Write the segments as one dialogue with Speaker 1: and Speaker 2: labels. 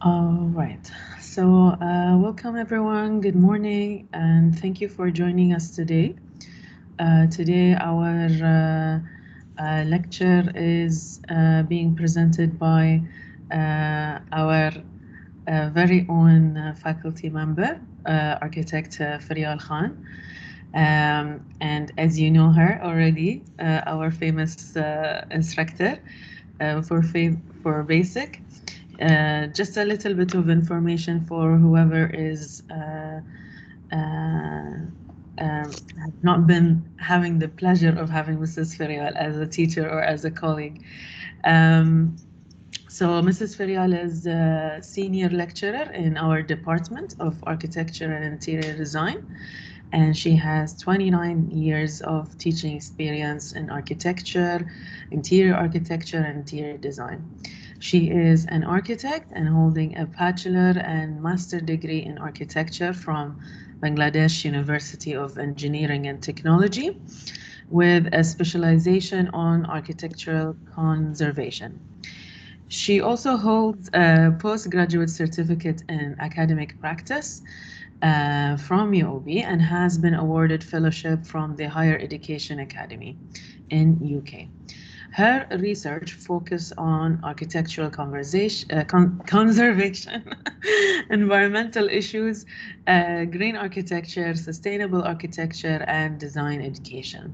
Speaker 1: All right. So, welcome everyone. Good morning, and thank you for joining us today. Today, our lecture is being presented by our very own faculty member, architect Fariel Khan. And as you know her already, our famous instructor for basic. Just a little bit of information for whoever is have not been having the pleasure of having Mrs. Ferial as a teacher or as a colleague. Um, so Mrs. Ferial is a senior lecturer in our Department of Architecture and Interior Design, and she has 29 years of teaching experience in architecture, interior architecture, and interior design. She is an architect and holding a bachelor and master degree in architecture from Bangladesh University of Engineering and Technology with a specialization on architectural conservation. She also holds a postgraduate certificate in academic practice from UOB and has been awarded fellowship from the Higher Education Academy in UK. Her research focus on architectural conservation, environmental issues, green architecture, sustainable architecture, and design education.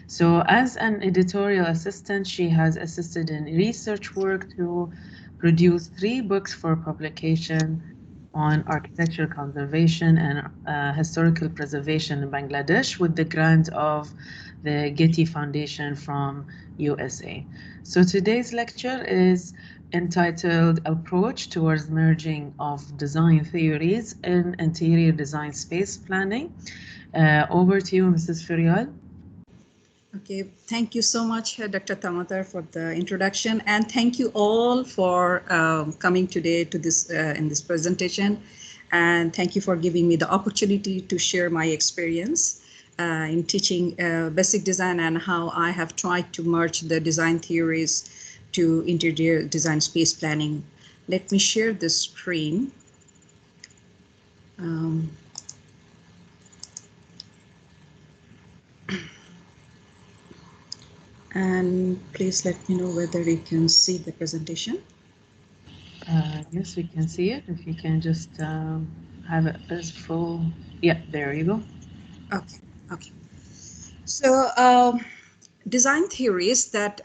Speaker 1: So as an editorial assistant, she has assisted in research work to produce 3 books for publication on architectural conservation and historical preservation in Bangladesh with the grant of the Getty Foundation from USA. So today's lecture is entitled Approach Towards Merging of Design Theories in Interior Design Space Planning. Over to you, Mrs. Farial.
Speaker 2: Okay, thank you so much, Dr. Tamadher, for the introduction, and thank you all for coming today to this in this presentation, and thank you for giving me the opportunity to share my experience in teaching basic design and how I have tried to merge the design theories to interior design space planning. Let me share the screen. And please let me know whether you can see the presentation.
Speaker 1: Yes, we can see it. If you can just have it as full. Yeah, there you go.
Speaker 2: Okay, okay. So design theories that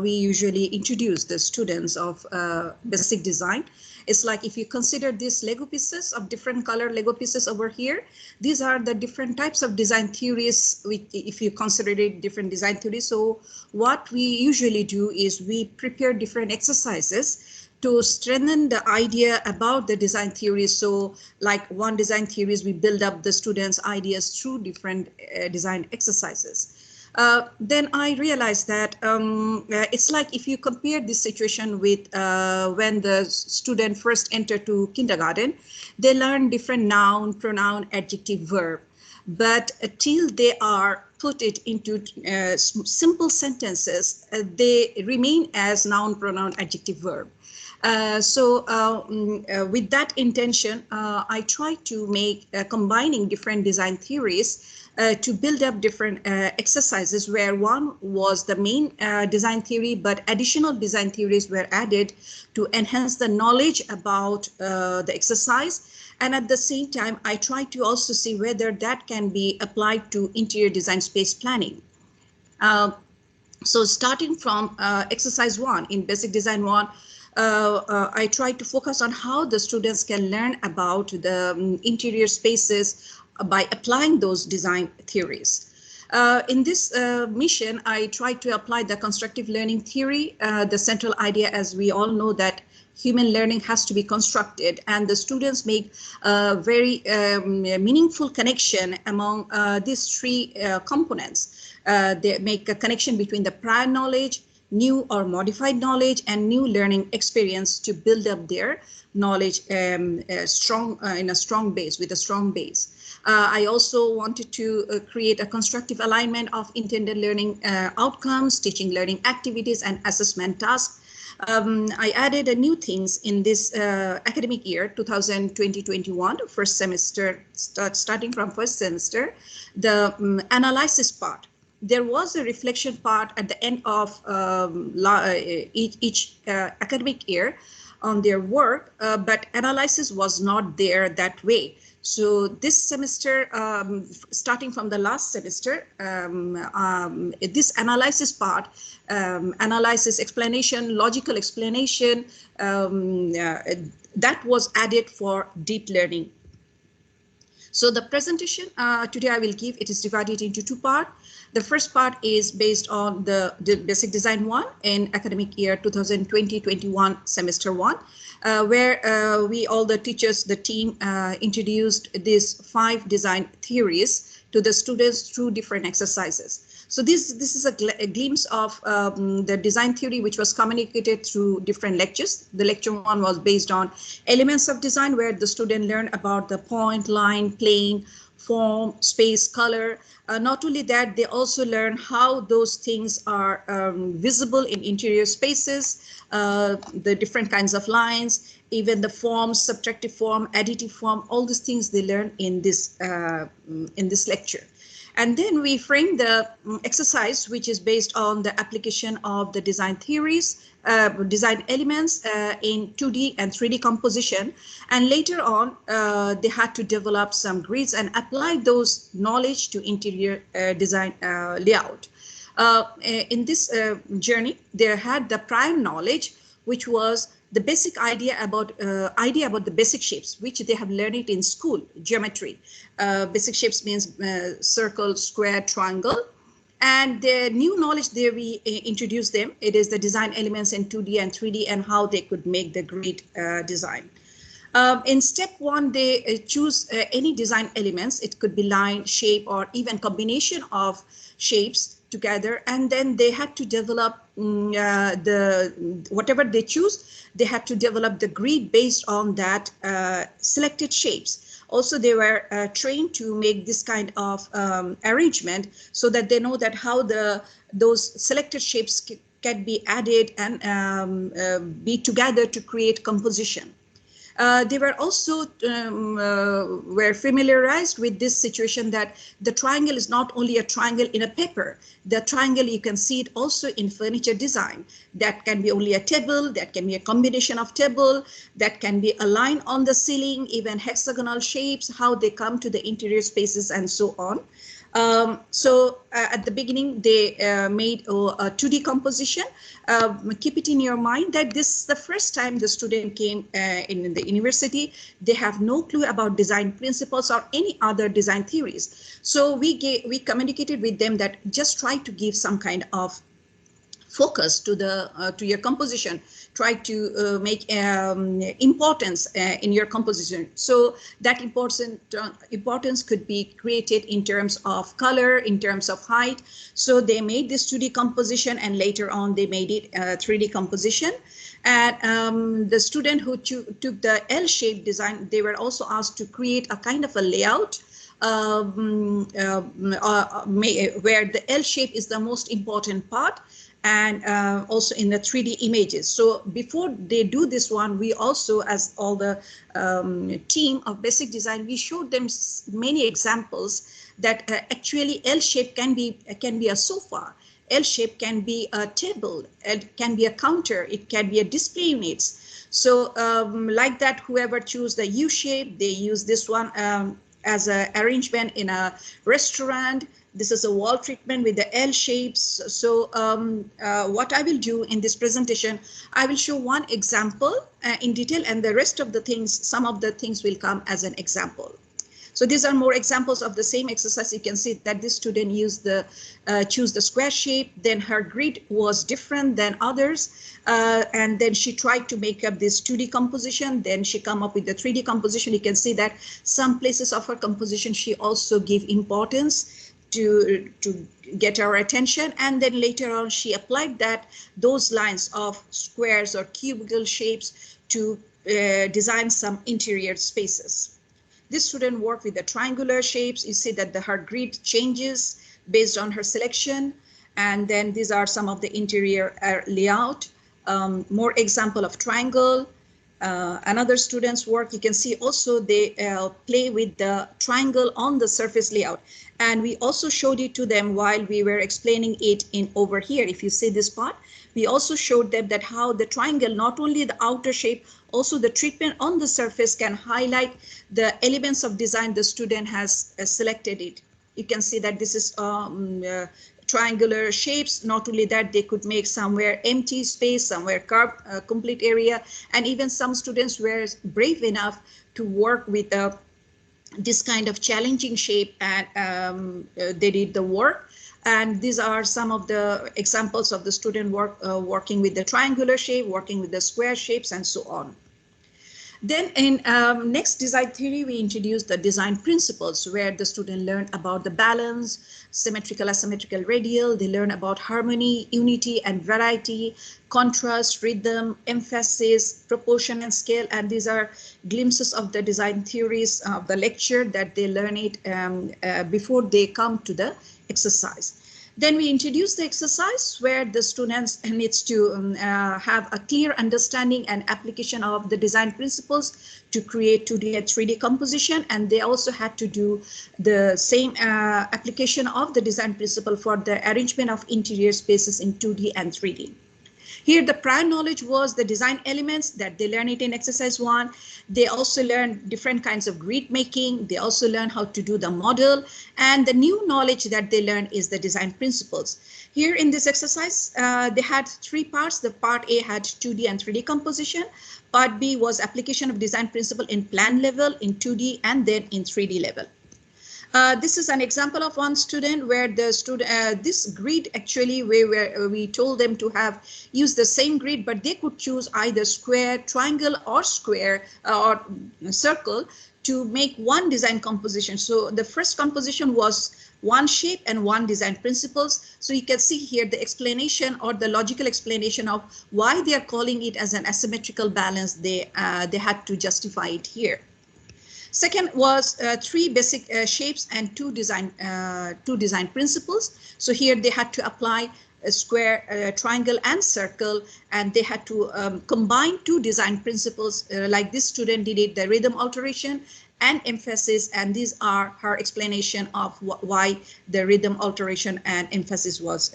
Speaker 2: we usually introduce the students of basic design. It's like if you consider these Lego pieces of different color Lego pieces over here, these are the different types of design theories if you consider it different design theories. So what we usually do is we prepare different exercises to strengthen the idea about the design theories. So like one design theories, we build up the students' ideas through different design exercises. Then I realized that it's like if you compare this situation with when the student first enter to kindergarten, they learn different noun, pronoun, adjective, verb. But till they are put it into simple sentences, they remain as noun, pronoun, adjective, verb. With that intention, I try to make combining different design theories to build up different exercises where one was the main design theory, but additional design theories were added to enhance the knowledge about the exercise. And at the same time, I try to also see whether that can be applied to interior design space planning. So starting from exercise 1 in basic design 1, I try to focus on how the students can learn about the interior spaces by applying those design theories. In this mission, I try to apply the constructive learning theory. The central idea, as we all know, that human learning has to be constructed, and the students make a very meaningful connection among these 3 components. They make a connection between the prior knowledge, new or modified knowledge, and new learning experience to build up their knowledge in a strong base, with a strong base. I also wanted to create a constructive alignment of intended learning outcomes, teaching learning activities, and assessment tasks. I added a new things in this academic year 2020-21 first semester, starting from first semester, the analysis part. There was a reflection part at the end of each academic year on their work, but analysis was not there that way. So this semester, starting from the last semester, this analysis part, analysis, explanation, logical explanation, that was added for deep learning. So the presentation today I will give, it is divided into two parts. The first part is based on the basic design 1 in academic year 2020-21 semester 1, where we, all the teachers, the team introduced these 5 design theories to the students through different exercises. So this is a glimpse of the design theory which was communicated through different lectures. The lecture 1 was based on elements of design, where the student learned about the point, line, plane, form, space, color. Not only that, they also learn how those things are visible in interior spaces, the different kinds of lines, even the forms, subtractive form, additive form, all these things they learn in this lecture. And then we frame the exercise, which is based on the application of the design theories, design elements in 2D and 3D composition. And later on, they had to develop some grids and apply those knowledge to interior design layout. In this journey, they had the prior knowledge, which was the basic idea about the basic shapes, which they have learned it in school, geometry. Basic shapes means circle, square, triangle. And the new knowledge there we introduce them. It is the design elements in 2D and 3D and how they could make the grid design. In step 1, they choose any design elements. It could be line, shape, or even combination of shapes together, and then they had to develop whatever they choose, they had to develop the grid based on that selected shapes. Also, they were trained to make this kind of arrangement so that they know that how those selected shapes can be added and be together to create composition. They were also were familiarized with this situation that the triangle is not only a triangle in a paper. The triangle, you can see it also in furniture design. That can be only a table, that can be a combination of table, that can be a line on the ceiling, even hexagonal shapes, how they come to the interior spaces and so on. So at the beginning, they made a 2D composition. Keep it in your mind that this is the first time the student came in the university. They have no clue about design principles or any other design theories. So we communicated with them that just try to give some kind of focus to your composition. Try to make importance in your composition. So that importance could be created in terms of color, in terms of height. So they made this 2D composition, and later on they made it 3D composition. And the student who took the L-shaped design, they were also asked to create a kind of a layout where the L shape is the most important part, and also in the 3D images. So before they do this one, we also, as all the team of basic design, we showed them many examples that actually L shape can be a sofa. L shape can be a table, it can be a counter, it can be a display units. So like that, whoever choose the U shape, they use this one as an arrangement in a restaurant. This is a wall treatment with the L shapes. So what I will do in this presentation, I will show one example in detail, and the rest of the things, some of the things will come as an example. So these are more examples of the same exercise. You can see that this student used choose the square shape, then her grid was different than others. And then she tried to make up this 2D composition. Then she come up with the 3D composition. You can see that some places of her composition, she also gave importance to get our attention. And then later on, she applied those lines of squares or cubical shapes to design some interior spaces. This student worked with the triangular shapes. You see that her grid changes based on her selection. And then these are some of the interior layout. more example of triangle. Another student's work, you can see also they play with the triangle on the surface layout. And we also showed it to them while we were explaining it in over here. If you see this part, we also showed them that how the triangle, not only the outer shape, also the treatment on the surface can highlight the elements of design the student has selected it. You can see that this is triangular shapes. Not only that, they could make somewhere empty space, somewhere carved complete area, and even some students were brave enough to work with this kind of challenging shape, and they did the work. And these are some of the examples of the student work working with the triangular shape, working with the square shapes, and so on. Then in next design theory, we introduced the design principles, where the student learned about the balance, symmetrical, asymmetrical, radial. They learn about harmony, unity, and variety, contrast, rhythm, emphasis, proportion, and scale. And these are glimpses of the design theories of the lecture that they learn it before they come to the exercise. Then we introduce the exercise where the students needs to have a clear understanding and application of the design principles to create 2D and 3D composition. And they also had to do the same application of the design principle for the arrangement of interior spaces in 2D and 3D. Here, the prior knowledge was the design elements that they learn it in exercise 1. They also learn different kinds of grid making. They also learn how to do the model. And the new knowledge that they learn is the design principles. Here in this exercise, they had 3 parts. The part A had 2D and 3D composition. Part B was application of design principle in plan level, in 2D, and then in 3D level. This is an example of one student where the student, this grid actually we told them to have use the same grid, but they could choose either square, triangle, or square or circle to make one design composition. So the first composition was one shape and one design principles. So you can see here the explanation or the logical explanation of why they are calling it as an asymmetrical balance. They had to justify it here. Second was 3 basic shapes and 2 design principles. So here they had to apply a square, triangle, and circle, and they had to combine 2 design principles. Like this student did it, the rhythm alteration and emphasis, and these are her explanation of why the rhythm alteration and emphasis was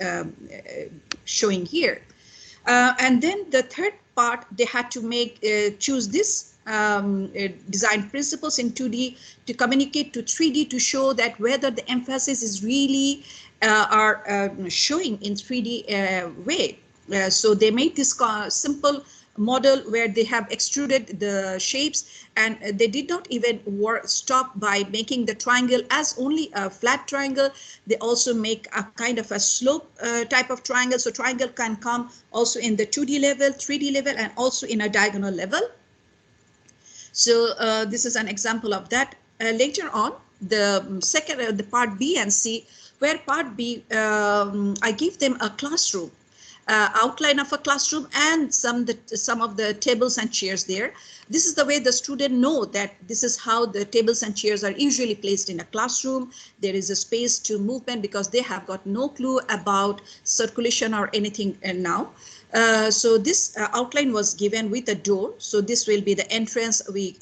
Speaker 2: showing here. And then the third part, they had to choose this design principles in 2D to communicate to 3D to show that whether the emphasis is really showing in 3D way. So they made this simple model where they have extruded the shapes, and they did not even stop by making the triangle as only a flat triangle. They also make a kind of a slope type of triangle. So triangle can come also in the 2D level, 3D level, and also in a diagonal level. So this is an example of that. Later on, the part B and C, where part B, I give them a classroom, outline of a classroom, and some of the tables and chairs there. This is the way the student know that this is how the tables and chairs are usually placed in a classroom. There is a space to movement because they have got no clue about circulation or anything now. So this outline was given with a door. So this will be the entrance, we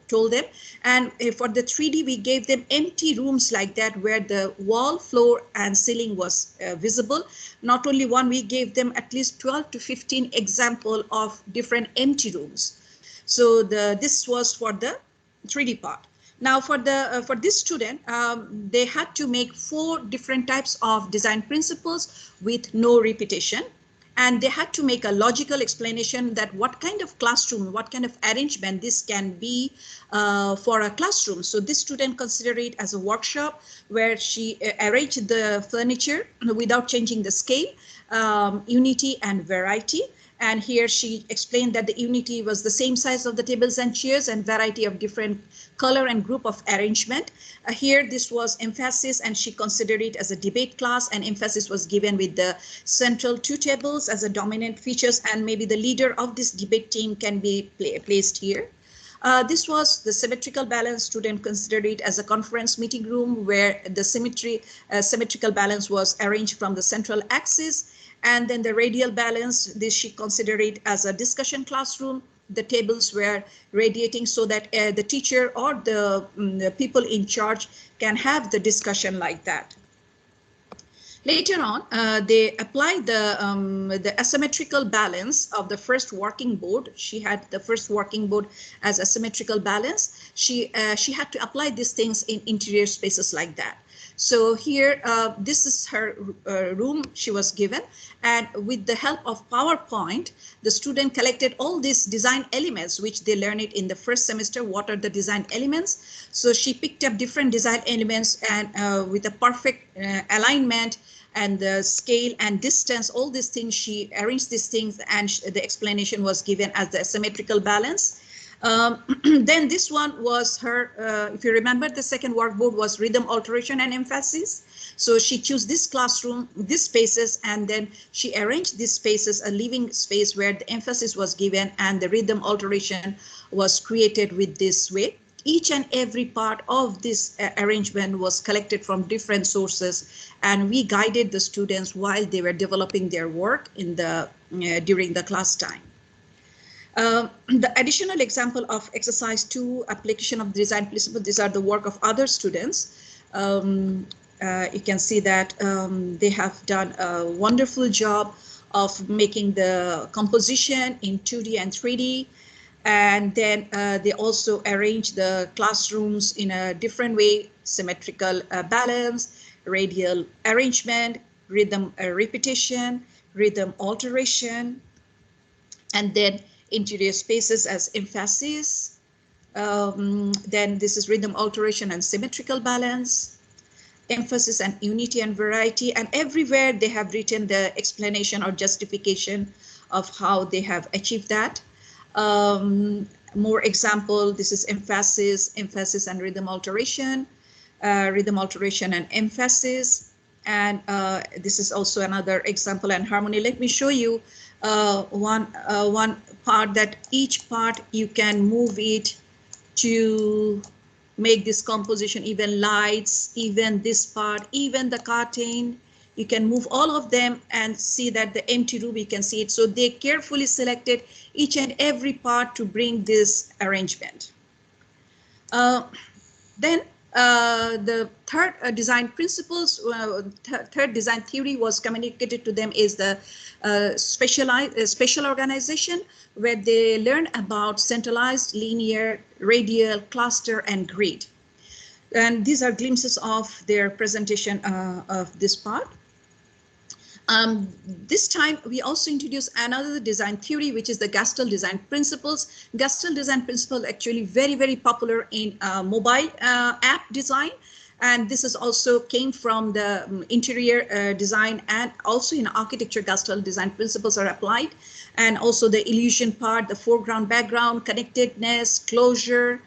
Speaker 2: told them. And for the 3D, we gave them empty rooms like that where the wall, floor, and ceiling was visible. Not only one, we gave them at least 12 to 15 examples of different empty rooms. So this was for the 3D part. Now for this student, they had to make 4 different types of design principles with no repetition. And they had to make a logical explanation that what kind of classroom, what kind of arrangement this can be for a classroom. So this student considered it as a workshop where she arranged the furniture without changing the scale, unity and variety. And here she explained that the unity was the same size of the tables and chairs and variety of different color and group of arrangement. Here this was emphasis, and she considered it as a debate class, and emphasis was given with the central 2 tables as a dominant features, and maybe the leader of this debate team can be placed here. This was the symmetrical balance. Student considered it as a conference meeting room where the symmetrical balance was arranged from the central axis. And then the radial balance, this she considered it as a discussion classroom. The tables were radiating so that the teacher or the people in charge can have the discussion like that. Later on, they applied the asymmetrical balance of the first working board. She had the first working board as asymmetrical balance. She had to apply these things in interior spaces like that. So here, this is her room she was given, and with the help of PowerPoint, the student collected all these design elements, which they learned it in the first semester. What are the design elements? So she picked up different design elements, and with a perfect alignment and the scale and distance, all these things, she arranged these things, and the explanation was given as the asymmetrical balance. Then this one was her, if you remember, the second workboard was rhythm, alteration, and emphasis. So she chose this classroom, these spaces, and then she arranged these spaces, a living space where the emphasis was given and the rhythm alteration was created with this way. Each and every part of this arrangement was collected from different sources, and we guided the students while they were developing their work in the during the class time. The additional example of exercise 2, application of design principle, these are the work of other students. You can see that they have done a wonderful job of making the composition in 2D and 3D. And then they also arrange the classrooms in a different way: symmetrical balance, radial arrangement, rhythm repetition, rhythm alteration, and then interior spaces as emphasis. Then this is rhythm alteration and symmetrical balance, emphasis and unity and variety, and everywhere they have written the explanation or justification of how they have achieved that. More example, this is emphasis and rhythm alteration and emphasis. And this is also another example, and harmony. Let me show you one part, that each part you can move it to make this composition, even lights, even this part, even the curtain. You can move all of them and see that the empty room, you can see it. So they carefully selected each and every part to bring this arrangement. Then the third design principles, third design theory was communicated to them is the spatial organization, where they learn about centralized, linear, radial, cluster, and grid. And these are glimpses of their presentation of this part. This time we also introduce another design theory, which is the Gestalt design principles. Gestalt design principle actually very popular in mobile app design, and this is also came from the interior design, and also in architecture Gestalt design principles are applied, and also the illusion part, the foreground, background, connectedness, closure,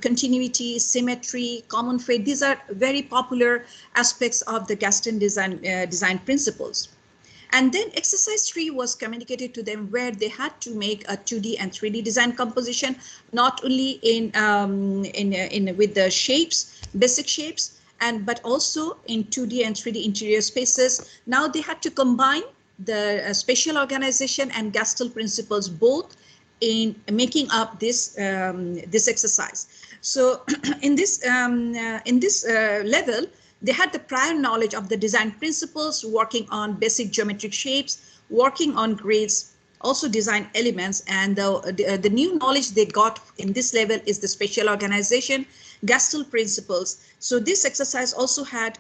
Speaker 2: continuity, symmetry, common fate. These are very popular aspects of the Gestalt design principles. And then exercise 3 was communicated to them, where they had to make a 2D and 3D design composition, not only with the shapes, basic shapes, but also in 2D and 3D interior spaces. Now they had to combine the spatial organization and Gestalt principles both in making up this this exercise. So in this level, they had the prior knowledge of the design principles, working on basic geometric shapes, working on grids, also design elements, and the new knowledge they got in this level is the spatial organization, Gestalt principles. So this exercise also had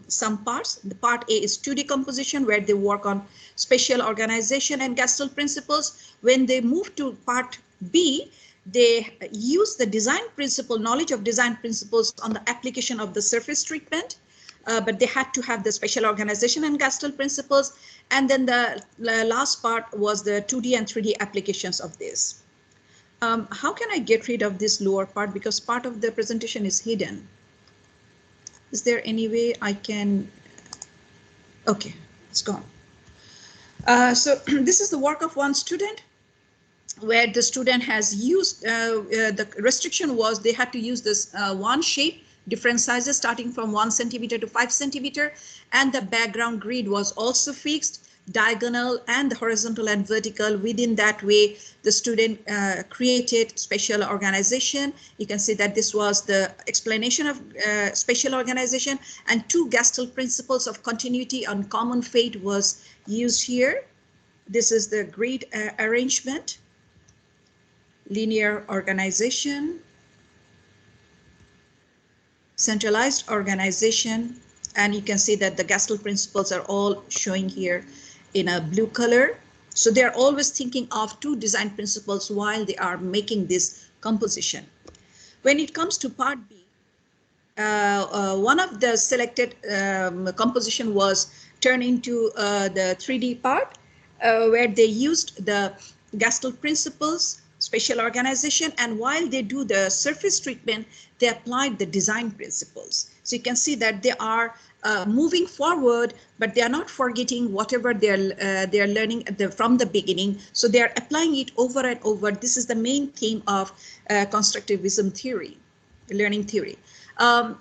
Speaker 2: some parts. The part A is 2D composition, where they work on spatial organization and Gestalt principles. When they move to part B, they use the design principle, knowledge of design principles on the application of the surface treatment, but they had to have the spatial organization and Gestalt principles. And then the last part was the 2D and 3D applications of this. How can I get rid of this lower part, because part of the presentation is hidden? Is there any way I can? Okay, it's gone. So this is the work of one student, where the student has used, the restriction was they had to use this one shape, different sizes starting from 1 centimeter to 5 centimeter, and the background grid was also fixed. diagonal and the horizontal and vertical. Within that way, the student created spatial organization. You can see that this was the explanation of spatial organization, and 2 Gestalt principles of continuity and common fate was used here. This is the grid arrangement, linear organization, centralized organization, and you can see that the Gestalt principles are all showing here in a blue color. So they're always thinking of 2 design principles while they are making this composition. When it comes to part B, one of the selected composition was turned into the 3D part, where they used the Gestalt principles, spatial organization, and while they do the surface treatment, they applied the design principles. So you can see that they are moving forward, but they are not forgetting whatever they're learning from the beginning. So they are applying it over and over. This is the main theme of constructivism theory, learning theory.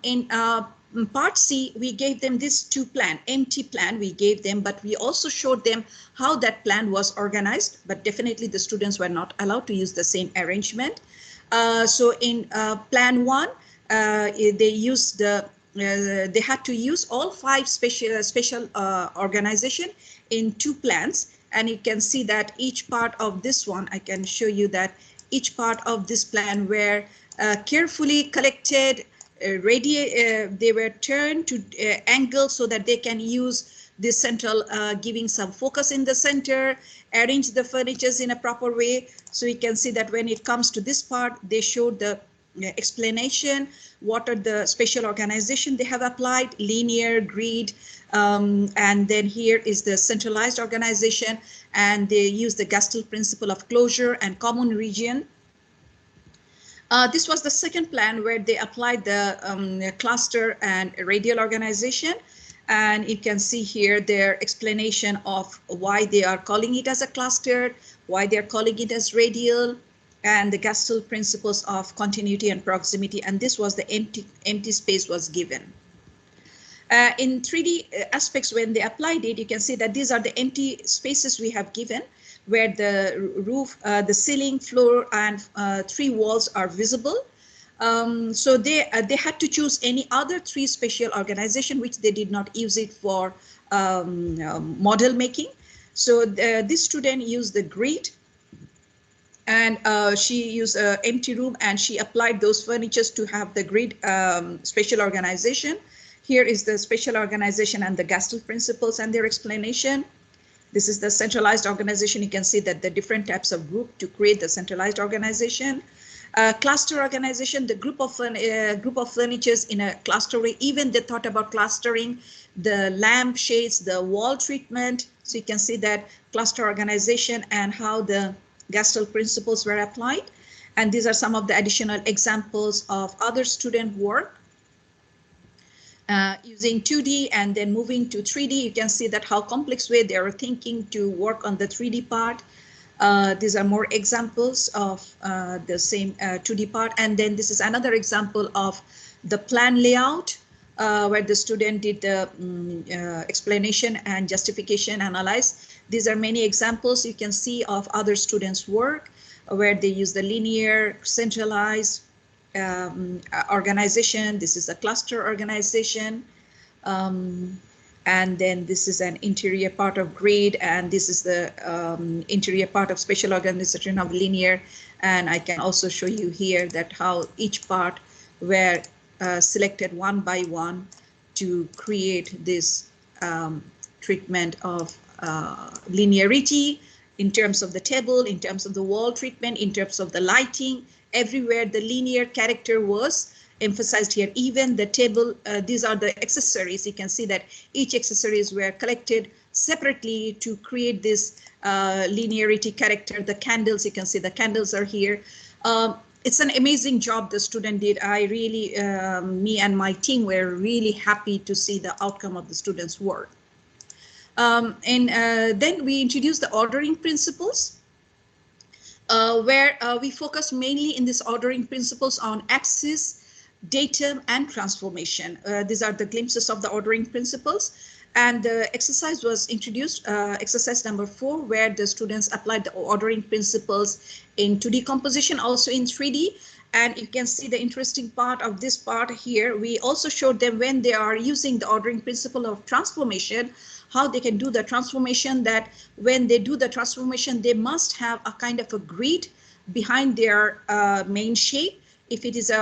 Speaker 2: In part C, we gave them this 2 plan, empty plan we gave them, but we also showed them how that plan was organized, but definitely the students were not allowed to use the same arrangement. So in plan 1, they used they had to use all 5 spatial organization in 2 plans, and you can see that each part of this one, I can show you that each part of this plan were carefully collected, they were turned to angle so that they can use this central, giving some focus in the center, arrange the furnitures in a proper way. So you can see that when it comes to this part, they showed the explanation, what are the spatial organization they have applied, linear, grid, and then here is the centralized organization, and they use the Gestalt principle of closure and common region. This was the second plan where they applied the cluster and radial organization. And you can see here their explanation of why they are calling it as a cluster, why they're calling it as radial, and the Gestalt principles of continuity and proximity. And this was the empty space was given. In 3D aspects, when they applied it, you can see that these are the empty spaces we have given, where the roof, the ceiling, floor, and 3 walls are visible. So they had to choose any other 3 spatial organization, which they did not use it for model making. So this student used the grid, and she used an empty room, and she applied those furnitures to have the grid spatial organization. Here is the spatial organization and the Gestalt principles and their explanation. This is the centralized organization. You can see that the different types of group to create the centralized organization. Cluster organization, the group of furnitures in a cluster way. Even they thought about clustering the lamp shades, the wall treatment. So you can see that cluster organization and how the Gestalt principles were applied. And these are some of the additional examples of other student work. Using 2D and then moving to 3D, you can see that how complex way they are thinking to work on the 3D part. These are more examples of the same 2D part. And then this is another example of the plan layout, where the student did the explanation and justification analyze. These are many examples you can see of other students' work, where they use the linear, centralized, organization. This is a cluster organization, and then this is an interior part of grid, and this is the interior part of spatial organization of linear. And I can also show you here that how each part were selected one by one to create this treatment of linearity in terms of the table, in terms of the wall treatment, in terms of the lighting. Everywhere the linear character was emphasized here. Even the table, these are the accessories. You can see that each accessories were collected separately to create this linearity character. The candles, you can see the candles are here. It's an amazing job the student did. I really, me and my team were really happy to see the outcome of the students' work. Then we introduced the ordering principles. Where we focus mainly in this ordering principles on axis, datum, and transformation. These are the glimpses of the ordering principles. And the exercise was introduced, exercise number 4, where the students applied the ordering principles in 2D composition, also in 3D. And you can see the interesting part of this part here. We also showed them when they are using the ordering principle of transformation, how they can do the transformation, that when they do the transformation, they must have a kind of a grid behind their main shape. If it is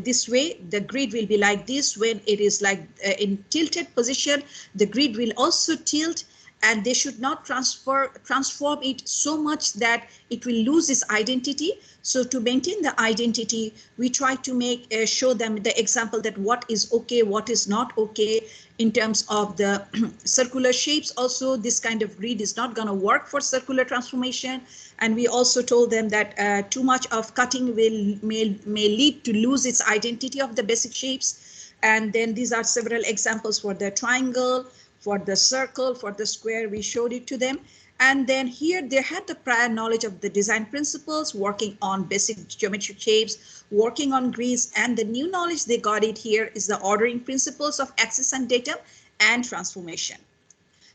Speaker 2: this way, the grid will be like this. When it is like in tilted position, the grid will also tilt, and they should not transform it so much that it will lose its identity. So to maintain the identity, we try to make show them the example that what is okay, what is not okay in terms of the circular shapes. Also, this kind of grid is not going to work for circular transformation. And we also told them that too much of cutting may lead to lose its identity of the basic shapes. And then these are several examples for the triangle, for the circle, for the square. We showed it to them. And then here they had the prior knowledge of the design principles, working on basic geometric shapes, working on grids, and the new knowledge they got it here is the ordering principles of axis and datum and transformation.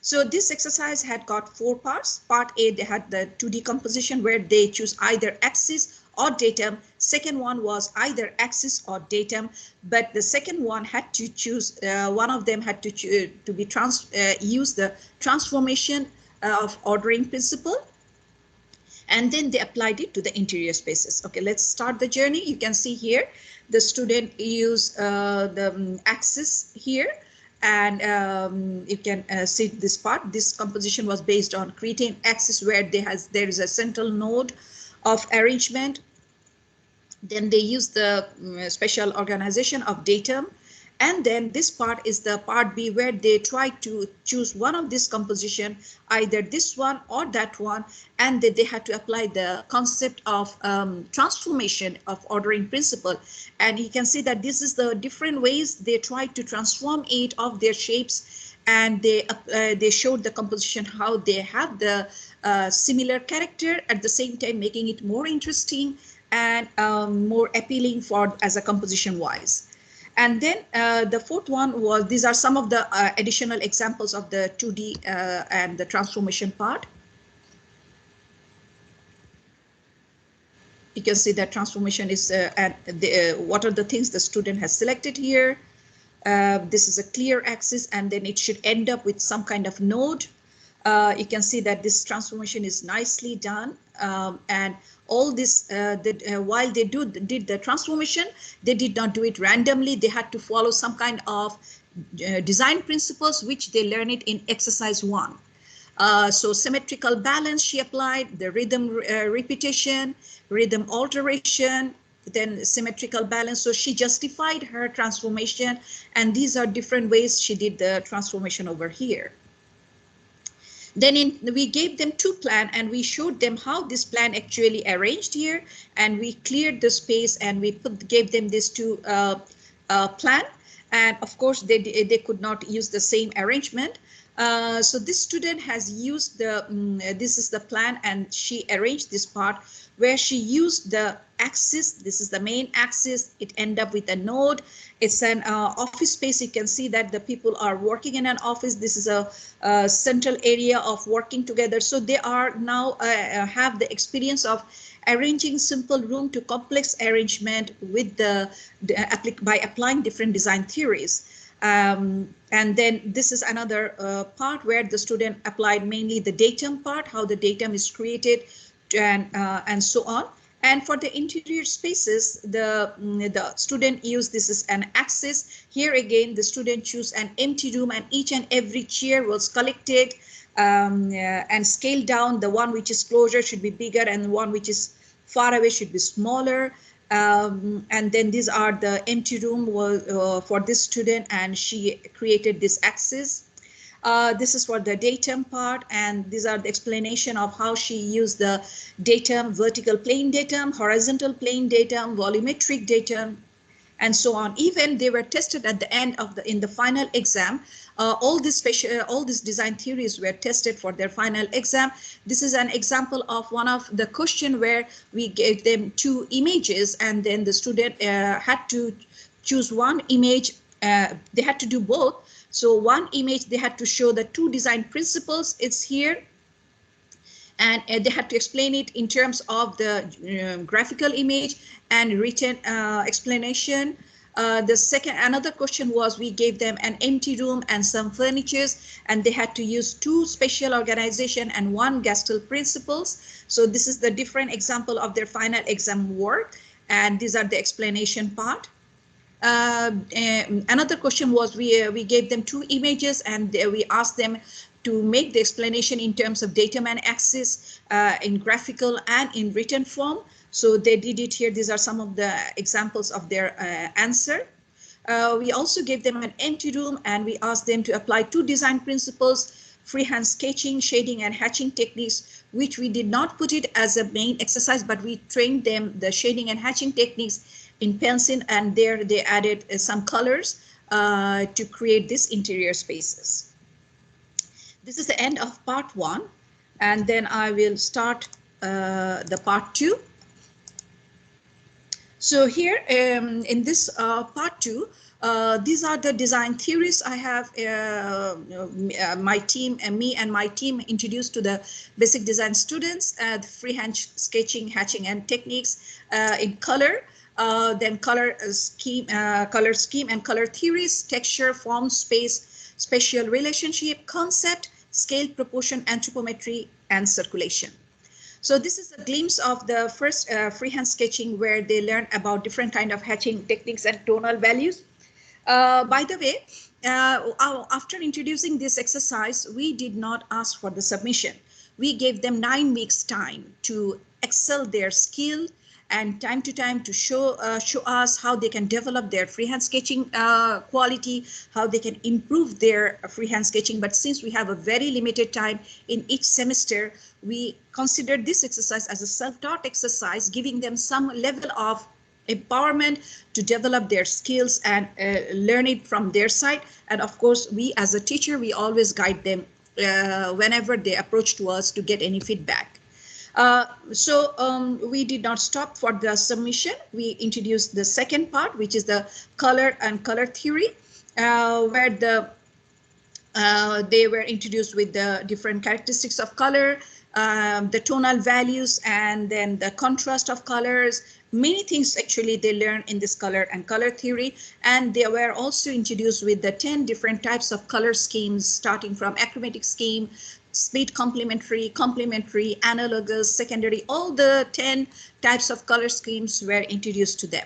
Speaker 2: So this exercise had got 4 parts. Part A, they had the 2D composition where they choose either axis or datum. Second one was either axis or datum, but the second one had to choose, one of them had to use the transformation of ordering principle, and then they applied it to the interior spaces. Okay, let's start the journey. You can see here the student used the axis here, and you can see this part. This composition was based on creating axis where there is a central node of arrangement. Then they use the special organization of datum. And then this part is the part B, where they try to choose one of this composition, either this one or that one, and they had to apply the concept of transformation of ordering principle. And you can see that this is the different ways they try to transform it of their shapes, and they showed the composition how they have the similar character, at the same time making it more interesting and more appealing for as a composition wise. And then the fourth one was, these are some of the additional examples of the 2D and the transformation part. You can see that transformation is, what are the things the student has selected here. This is a clear axis, and then it should end up with some kind of node. You can see that this transformation is nicely done, and all this, while they did the transformation, they did not do it randomly. They had to follow some kind of design principles, which they learn it in exercise 1. So symmetrical balance she applied, the rhythm repetition, rhythm alteration, then symmetrical balance. So she justified her transformation, and these are different ways she did the transformation over here. Then we gave them 2 plans, and we showed them how this plan actually arranged here, and we cleared the space, and we gave them this 2 plan. And of course they could not use the same arrangement. So this student has used the, this is the plan, and she arranged this part where she used the axis. This is the main axis. It ended up with a node. It's an office space. You can see that the people are working in an office. This is a central area of working together. So they are now have the experience of arranging simple room to complex arrangement with by applying different design theories. And then this is another part where the student applied mainly the datum part, how the datum is created, and so on. And for the interior spaces, the student used, this is an axis. Here again, the student chose an empty room, and each and every chair was collected and scaled down. The one which is closer should be bigger, and the one which is far away should be smaller. And then these are the empty room for this student, and she created this axis. This is for the datum part, and these are the explanation of how she used the datum, vertical plane datum, horizontal plane datum, volumetric datum, and so on. Even they were tested at the end of in the final exam. All these design theories were tested for their final exam. This is an example of one of the question where we gave them 2 images, and then the student had to choose one image. They had to do both, So one image, they had to show the 2 design principles. It's here. And they had to explain it in terms of the graphical image and written explanation. Another question was, we gave them an empty room and some furnitures, and they had to use 2 spatial organization and 1 Gestalt principles. So this is the different example of their final exam work, and these are the explanation part. Another question was, we gave them 2 images, and we asked them to make the explanation in terms of datum and axis in graphical and in written form. So they did it here. These are some of the examples of their answer. We also gave them an empty room, and we asked them to apply 2 design principles, freehand sketching, shading, and hatching techniques, which we did not put it as a main exercise, but we trained them the shading and hatching techniques in pencil, and there they added some colors to create these interior spaces. This is the end of part 1, and then I will start the part 2. So here in this part 2, these are the design theories I have my team and me and my team introduced to the basic design students, the freehand sketching, hatching, and techniques in color. Then color scheme and color theories, texture, form, space, spatial relationship, concept, scale, proportion, anthropometry, and circulation. So this is a glimpse of the first freehand sketching, where they learn about different kind of hatching techniques and tonal values. By the way, after introducing this exercise, we did not ask for the submission. We gave them 9 weeks time to excel their skill, and time to time to show us how they can develop their freehand sketching quality, how they can improve their freehand sketching. But since we have a very limited time in each semester, we considered this exercise as a self-taught exercise, giving them some level of empowerment to develop their skills and learn it from their side. And of course, we as a teacher, we always guide them whenever they approach to us to get any feedback. We did not stop for the submission. We introduced the second part, which is the color and color theory, where they were introduced with the different characteristics of color, the tonal values, and then the contrast of colors. Many things actually they learn in this color and color theory, and they were also introduced with the 10 different types of color schemes, starting from achromatic scheme, split complementary, complementary, analogous, secondary. All the 10 types of color schemes were introduced to them.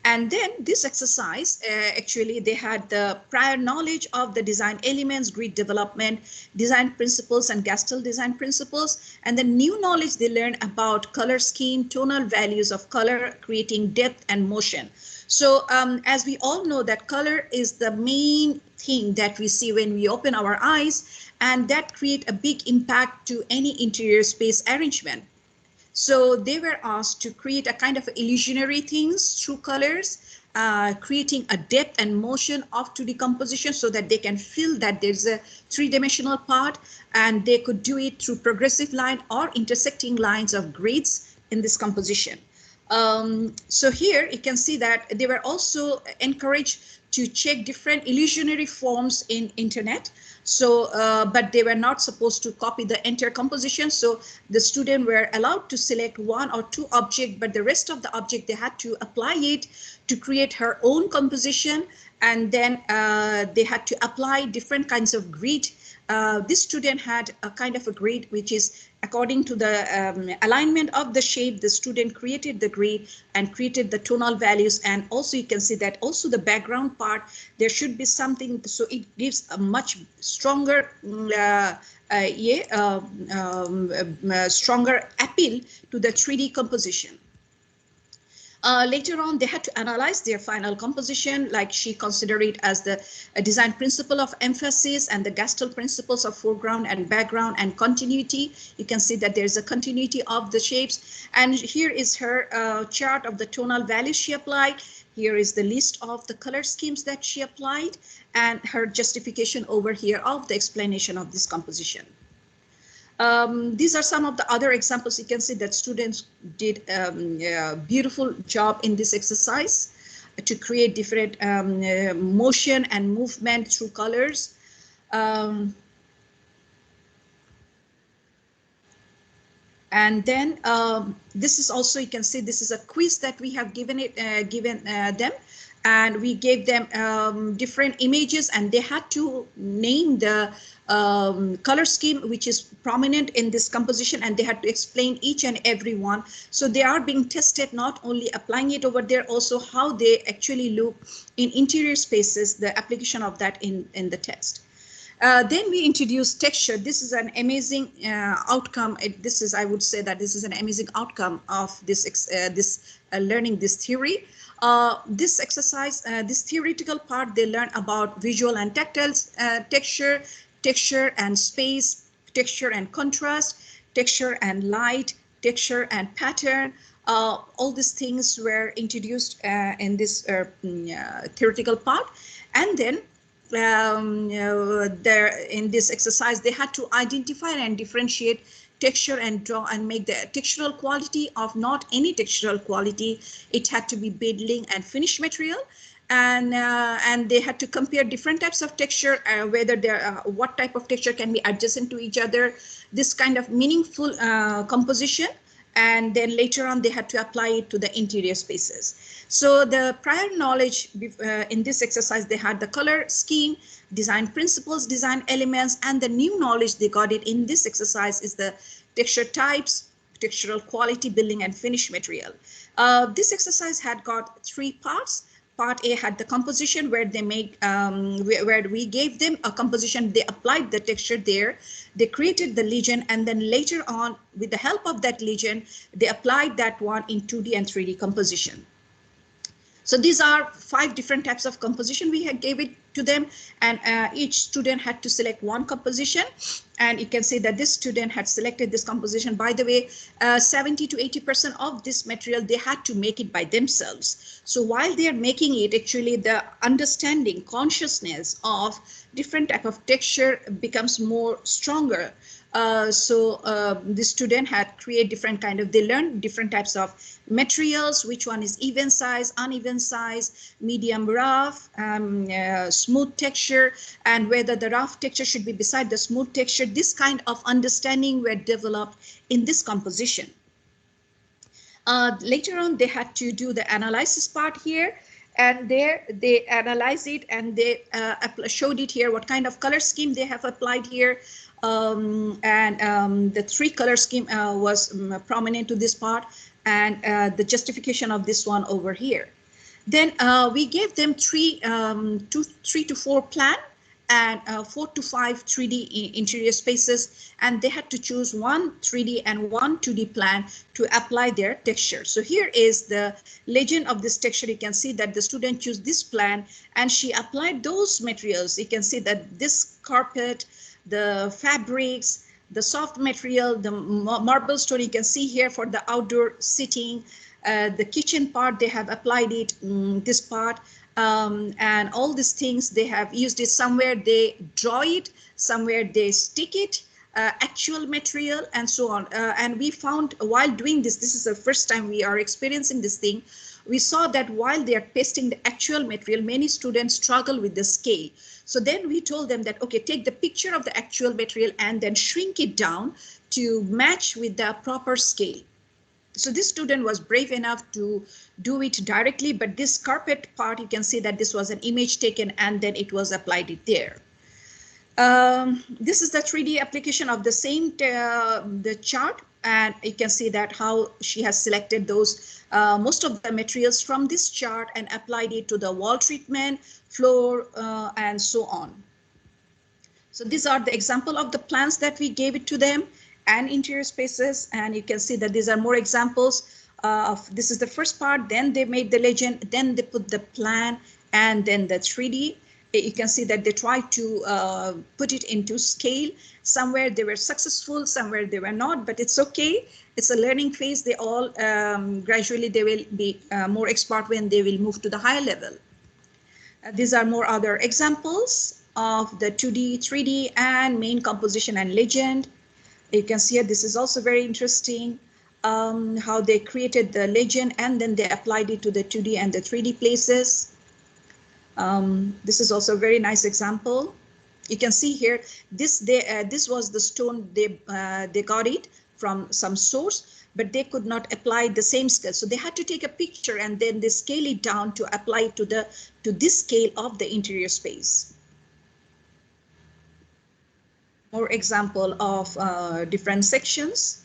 Speaker 2: And then this exercise, actually, they had the prior knowledge of the design elements, grid development, design principles, and Gestalt design principles. And the new knowledge they learned about color scheme, tonal values of color, creating depth and motion. So as we all know that color is the main thing that we see when we open our eyes, and that create a big impact to any interior space arrangement. So they were asked to create a kind of illusionary things through colors, creating a depth and motion of 2D composition so that they can feel that there's a 3-dimensional part, and they could do it through progressive line or intersecting lines of grids in this composition. So here you can see that they were also encouraged to check different illusionary forms in internet. So, but they were not supposed to copy the entire composition. So the student were allowed to select 1 or 2 objects, but the rest of the object, they had to apply it to create her own composition. And then they had to apply different kinds of grid. This student had a kind of a grid, which is according to the alignment of the shape. The student created the grid and created the tonal values. And also you can see that also the background part, there should be something. So it gives a much stronger, stronger appeal to the 3D composition. Later on, they had to analyze their final composition, like she considered it as the design principle of emphasis and the Gestalt principles of foreground and background and continuity. You can see that there's a continuity of the shapes. And here is her chart of the tonal values she applied. Here is the list of the color schemes that she applied, and her justification over here of the explanation of this composition. These are some of the other examples. You can see that students did a beautiful job in this exercise. to create different motion and movement through colors. And then this is also, you can see this is a quiz that we have given them, and we gave them different images, and they had to name the color scheme which is prominent in this composition, and they had to explain each and every one. So they are being tested, not only applying it over there, also how they actually look in interior spaces, the application of that in the test. Then we introduced texture. This is an amazing outcome. I would say that this is an amazing outcome of this learning this theory. This exercise, this theoretical part, they learn about visual and tactile texture and space, texture and contrast, texture and light, texture and pattern. All these things were introduced in this theoretical part. And then in this exercise, they had to identify and differentiate texture and draw and make the textural quality of not any textural quality. It had to be bedeling and finished material. And they had to compare different types of texture, whether what type of texture can be adjacent to each other, this kind of meaningful composition. And then later on, they had to apply it to the interior spaces. So the prior knowledge in this exercise, they had the color scheme, design principles, design elements, and the new knowledge they got it in this exercise is the texture types, textural quality, building, and finish material. This exercise had got 3 parts. Part A had the composition, where they made, where we gave them a composition, they applied the texture there, they created the legend, and then later on, with the help of that legend, they applied that one in 2D and 3D composition. So these are 5 different types of composition we had gave it to them, and each student had to select one composition. And you can see that this student had selected this composition. By the way, 70 to 80% of this material, they had to make it by themselves. So while they are making it, actually the understanding, consciousness of different type of texture becomes more stronger. The student had created different kind of, they learned different types of materials, which one is even size, uneven size, medium rough, smooth texture, and whether the rough texture should be beside the smooth texture. This kind of understanding were developed in this composition. Later on, they had to do the analysis part here, and there they analyze it, and they showed it here, what kind of color scheme they have applied here. The 3 color scheme was prominent to this part, and the justification of this one over here. Then we gave them 3 to 4 plan and 4 to 5 3D interior spaces, and they had to choose 1 3D and 1 2D plan to apply their texture. So here is the legend of this texture. You can see that the student chose this plan, and she applied those materials. You can see that this carpet, the fabrics, the soft material, the marble stone, you can see here for the outdoor sitting, the kitchen part, they have applied it, this part, and all these things, they have used it. Somewhere they draw it, somewhere they stick it, actual material, and so on. And we found while doing this is the first time we are experiencing this thing, we saw that while they are pasting the actual material, many students struggle with the scale. So then we told them that, okay, take the picture of the actual material and then shrink it down to match with the proper scale. So this student was brave enough to do it directly, but this carpet part, you can see that this was an image taken and then it was applied it there. This is the 3D application of the same the chart, and you can see that how she has selected those most of the materials from this chart and applied it to the wall treatment, floor, and so on. So these are the example of the plans that we gave it to them and interior spaces, and you can see that these are more examples of, this is the first part, then they made the legend, then they put the plan, and then the 3D. You can see that they tried to put it into scale. Somewhere they were successful, somewhere they were not, but it's okay. It's a learning phase. They all gradually they will be more expert when they will move to the higher level. These are more other examples of the 2D, 3D, and main composition and legend. You can see this is also very interesting. how they created the legend and then they applied it to the 2D and the 3D places. This is also a very nice example. You can see here, this was the stone, they got it from some source, but they could not apply the same scale. So they had to take a picture and then they scale it down to apply it to this scale of the interior space. More example of different sections.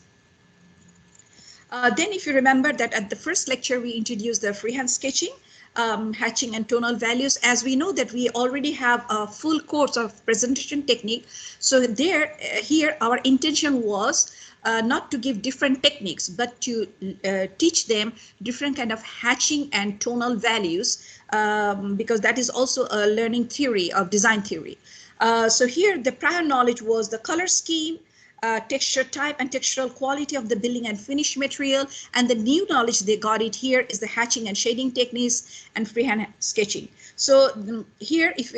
Speaker 2: Then if you remember that at the first lecture, we introduced the freehand sketching, hatching and tonal values. As we know that we already have a full course of presentation technique. So here our intention was not to give different techniques, but to teach them different kind of hatching and tonal values, because that is also a learning theory of design theory. So here the prior knowledge was the color scheme, texture type and textural quality of the building and finished material, and the new knowledge they got it here is the hatching and shading techniques and freehand sketching. So here, if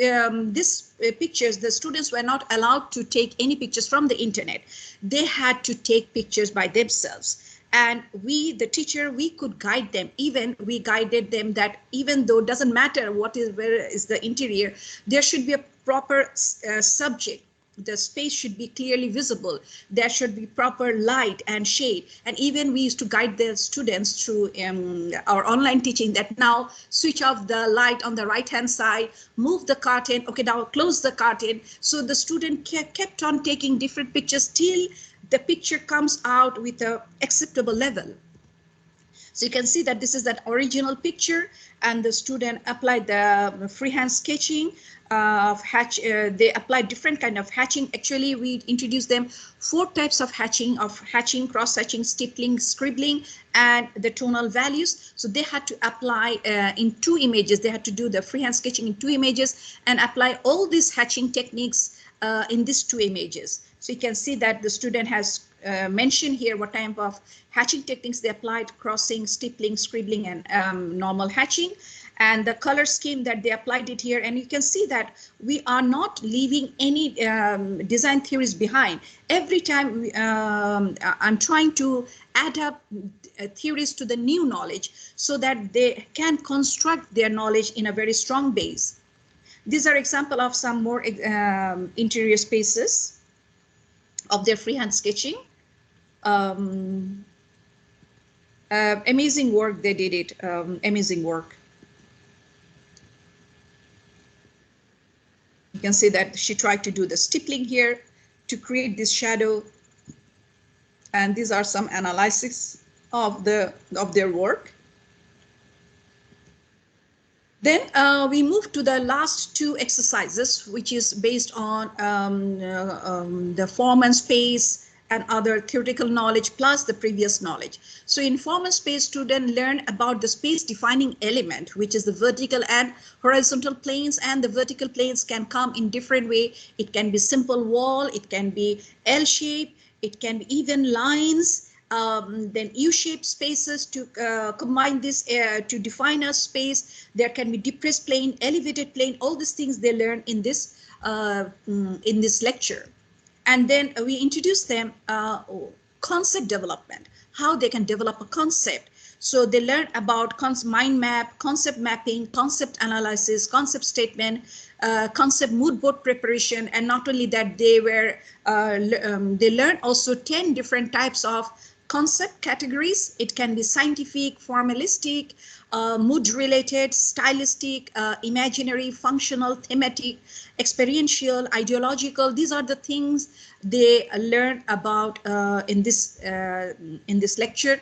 Speaker 2: this pictures, the students were not allowed to take any pictures from the internet. They had to take pictures by themselves. And we, the teacher, we could guide them. Even we guided them that even though it doesn't matter where is the interior, there should be a proper subject. The space should be clearly visible. There should be proper light and shade. And even we used to guide the students through our online teaching that now switch off the light on the right hand side, move the curtain. Okay, now close the curtain. So the student kept on taking different pictures till the picture comes out with an acceptable level. So you can see that this is that original picture, and the student applied the freehand sketching of they applied different kind of hatching. Actually, we introduced them 4 types of hatching, cross-hatching, stippling, scribbling, and the tonal values. So they had to apply in 2 images. They had to do the freehand sketching in 2 images and apply all these hatching techniques in these 2 images. So you can see that the student has mentioned here what type of hatching techniques they applied: crossing, stippling, scribbling, and normal hatching, and the color scheme that they applied it here. And you can see that we are not leaving any design theories behind. Every time I'm trying to add up theories to the new knowledge so that they can construct their knowledge in a very strong base. These are example of some more interior spaces of their freehand sketching. Amazing work, they did it, amazing work. You can see that she tried to do the stippling here to create this shadow. And these are some analysis of their work. Then we move to the last 2 exercises, which is based on the form and space and other theoretical knowledge plus the previous knowledge. So in form and space, students learn about the space defining element, which is the vertical and horizontal planes, and the vertical planes can come in different way. It can be simple wall, it can be L shape, it can be even lines, then U-shaped spaces to combine this to define a space. There can be depressed plane, elevated plane, all these things they learn in this lecture. And then we introduce them concept development, how they can develop a concept. So they learn about mind map, concept mapping, concept analysis, concept statement, concept mood board preparation, and not only that, they learn also 10 different types of concept categories. It can be scientific, formalistic, mood-related, stylistic, imaginary, functional, thematic, experiential, ideological. These are the things they learn about in this lecture.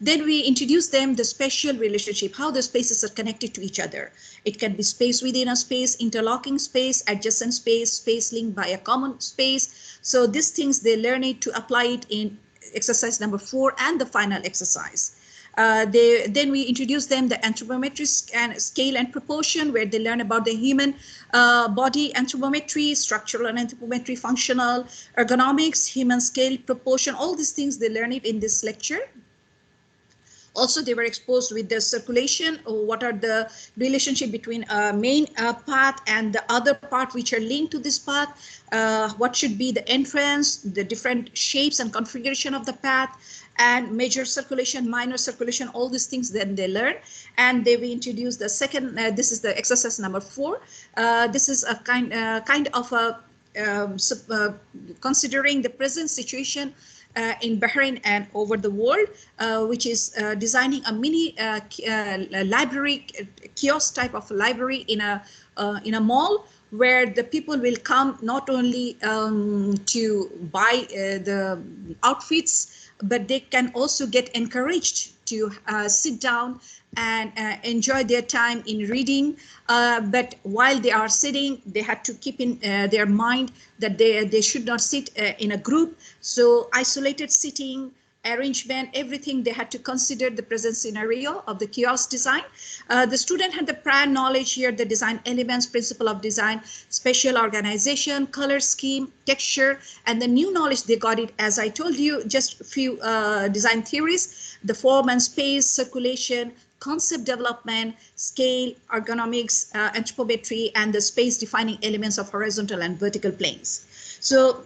Speaker 2: Then we introduce them the spatial relationship, how the spaces are connected to each other. It can be space within a space, interlocking space, adjacent space, space linked by a common space. So these things they learn it to apply it in exercise number 4 and the final exercise. Then we introduce them the anthropometric and scale and proportion, where they learn about the human body anthropometry, structural and anthropometry, functional, ergonomics, human scale, proportion, all these things they learn it in this lecture. Also, they were exposed with the circulation, what are the relationship between a main path and the other part which are linked to this path, what should be the entrance, the different shapes and configuration of the path, and major circulation, minor circulation, all these things then they learn. And they will introduce the second, this is the exercise number 4. This is a kind of a considering the present situation in Bahrain and over the world, which is designing a mini library, kiosk type of library in a mall, where the people will come not only to buy the outfits, but they can also get encouraged to sit down and enjoy their time in reading. But while they are sitting, they had to keep in their mind that they should not sit in a group. So isolated sitting, arrangement, everything they had to consider the present scenario of the kiosk design. The student had the prior knowledge here, the design elements, principle of design, spatial organization, color scheme, texture, and the new knowledge they got it, as I told you, just a few design theories, the form and space, circulation, concept development, scale, ergonomics, anthropometry, and the space defining elements of horizontal and vertical planes. So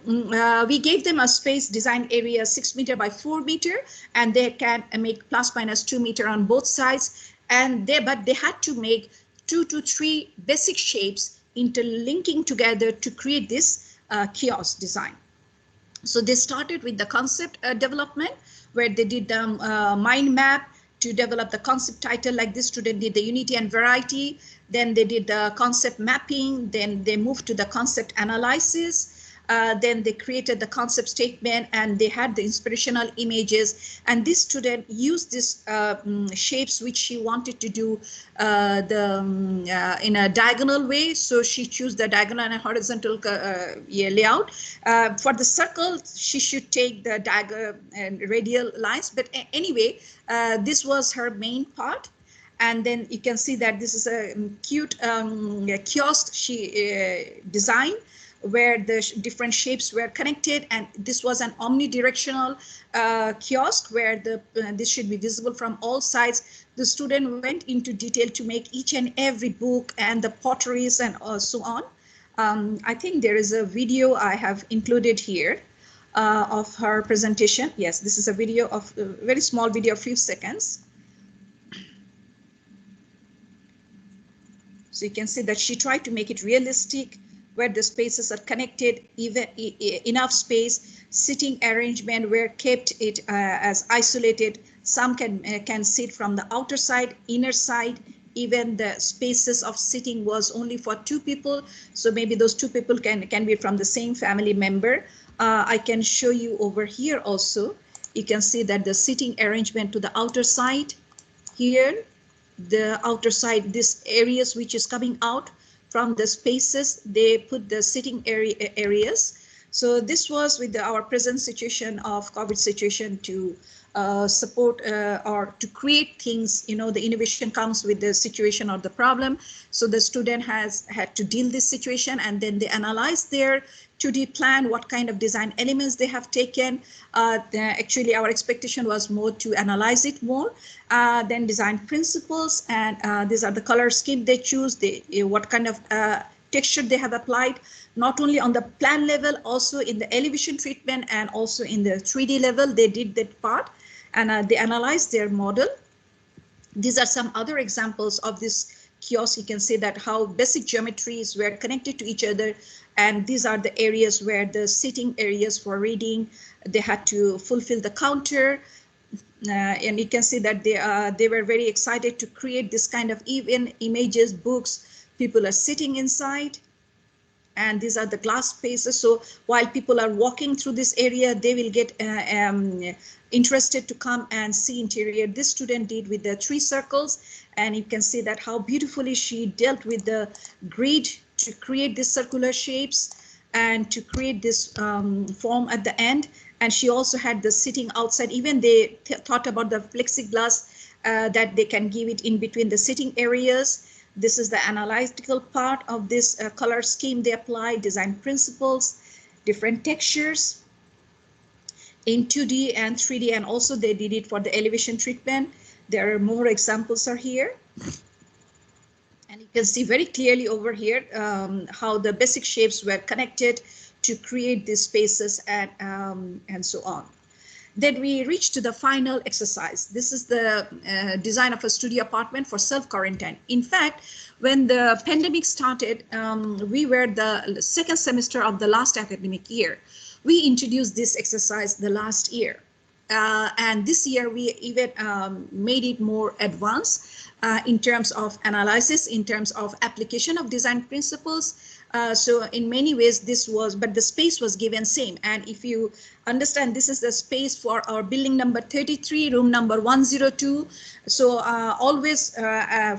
Speaker 2: we gave them a space design area 6 meter by 4 meter, and they can make plus minus 2 meter on both sides. And but they had to make 2 to 3 basic shapes interlinking together to create this kiosk design. So they started with the concept development, where they did the mind map to develop the concept title, like this student did the unity and variety. Then they did the concept mapping. Then they moved to the concept analysis. Then they created the concept statement, and they had the inspirational images. And this student used these shapes which she wanted to do in a diagonal way. So she chose the diagonal and horizontal layout. For the circle, she should take the radial lines. But anyway, this was her main part. And then you can see that this is a cute kiosk she designed, where the different shapes were connected, and this was an omnidirectional kiosk where this should be visible from all sides. The student went into detail to make each and every book and the potteries and so on. I think there is a video I have included here of her presentation. Yes, this is a video of a very small video, a few seconds. So you can see that she tried to make it realistic, where the spaces are connected, even enough space, sitting arrangement where kept it as isolated. Some can sit from the outer side, inner side. Even the spaces of sitting was only for 2 people. So maybe those 2 people can be from the same family member. I can show you over here also. You can see that the sitting arrangement to the outer side here, the outer side, this areas which is coming out from the spaces, they put the sitting areas. So this was with our present situation of COVID situation to support or to create things. You know, the innovation comes with the situation or the problem. So the student has had to deal this situation, and then they analyze their 2D plan, what kind of design elements they have taken. Actually, our expectation was more to analyze it more. Then design principles, and these are the color scheme they choose, what kind of texture they have applied, not only on the plan level, also in the elevation treatment, and also in the 3D level, they did that part, and they analyzed their model. These are some other examples of this kiosk. You can see that how basic geometries were connected to each other, and these are the areas where the sitting areas for reading, they had to fulfill the counter. And you can see that they were very excited to create this kind of even images, books, people are sitting inside. And these are the glass spaces. So while people are walking through this area, they will get interested to come and see interior. This student did with the 3 circles, and you can see that how beautifully she dealt with the grid to create these circular shapes and to create this form at the end. And she also had the sitting outside. Even they thought about the plexiglass that they can give it in between the sitting areas. This is the analytical part of this color scheme they apply, design principles, different textures in 2D and 3D, and also they did it for the elevation treatment. There are more examples are here. And you can see very clearly over here how the basic shapes were connected to create these spaces and so on. Then we reach to the final exercise. This is the design of a studio apartment for self-quarantine. In fact, when the pandemic started, we were the second semester of the last academic year. We introduced this exercise the last year. And this year we even made it more advanced in terms of analysis, in terms of application of design principles. So in many ways this was, but the space was given same. And if you understand, this is the space for our building number 33, room number 102. So always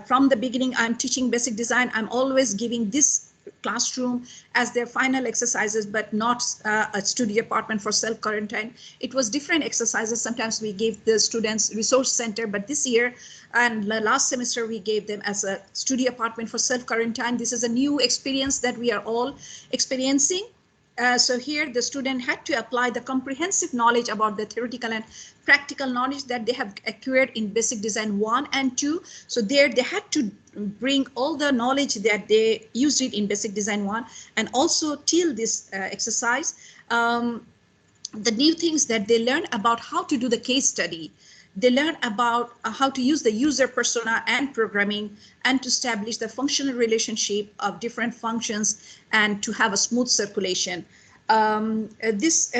Speaker 2: from the beginning, I'm teaching basic design. I'm always giving this classroom as their final exercises, but not a studio apartment for self-quarantine. It was different exercises. Sometimes we gave the students resource center, but this year and last semester we gave them as a studio apartment for self-quarantine. This is a new experience that we are all experiencing. So here the student had to apply the comprehensive knowledge about the theoretical and practical knowledge that they have acquired in basic design 1 and 2. So there they had to bring all the knowledge that they used it in basic design 1 and also till this exercise, the new things that they learn about how to do the case study. They learn about how to use the user persona and programming and to establish the functional relationship of different functions and to have a smooth circulation. This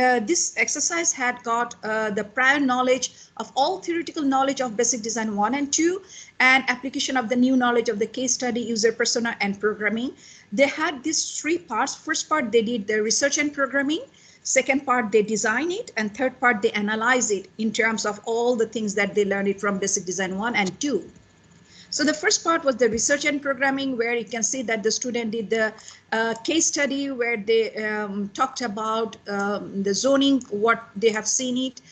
Speaker 2: exercise had got the prior knowledge of all theoretical knowledge of basic design 1 and 2 and application of the new knowledge of the case study, user persona and programming. They had these 3 parts. First part, they did the research and programming. Second part, they design it, and third part, they analyze it in terms of all the things that they learned it from basic design 1 and 2. So the first part was the research and programming, where you can see that the student did the case study where they talked about the zoning, what they have seen it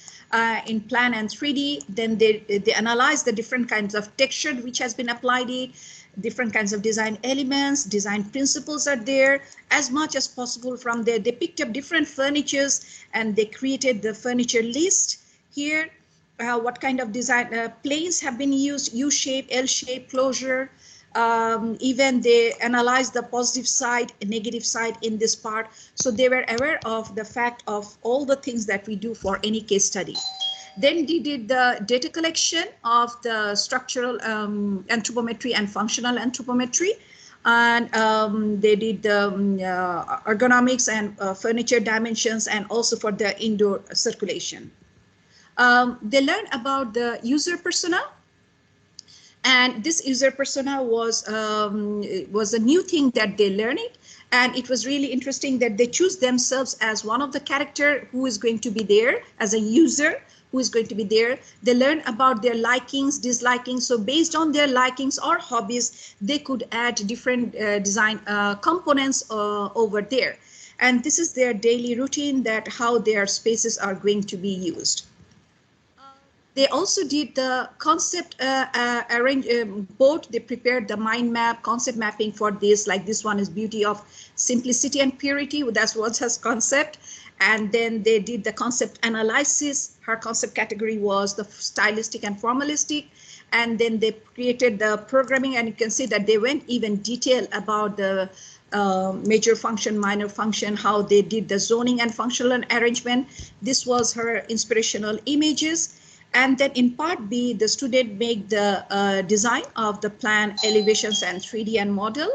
Speaker 2: in plan and 3D. Then they analyze the different kinds of texture which has been applied it. Different kinds of design elements, design principles are there as much as possible. From there, they picked up different furnitures and they created the furniture list here. What kind of design planes have been used, U-shape, L-shape, closure. Even they analyzed the positive side, negative side in this part. So they were aware of the fact of all the things that we do for any case study. Then they did the data collection of the structural anthropometry and functional anthropometry. And they did the ergonomics and furniture dimensions and also for the indoor circulation. They learned about the user persona. And this user persona was a new thing that they learned it. And it was really interesting that they choose themselves as one of the character who is going to be there as a user, who is going to be there. They learn about their likings, dislikings. So based on their likings or hobbies, they could add different design components over there. And this is their daily routine, that how their spaces are going to be used. They also did the concept board. They prepared the mind map, concept mapping for this. Like this one is beauty of simplicity and purity. That's what has concept. And then they did the concept analysis. Her concept category was the stylistic and formalistic. And then they created the programming, and you can see that they went even detail about the major function, minor function, how they did the zoning and functional arrangement. This was her inspirational images. And then in part B, the student made the design of the plan, elevations, and 3D and model.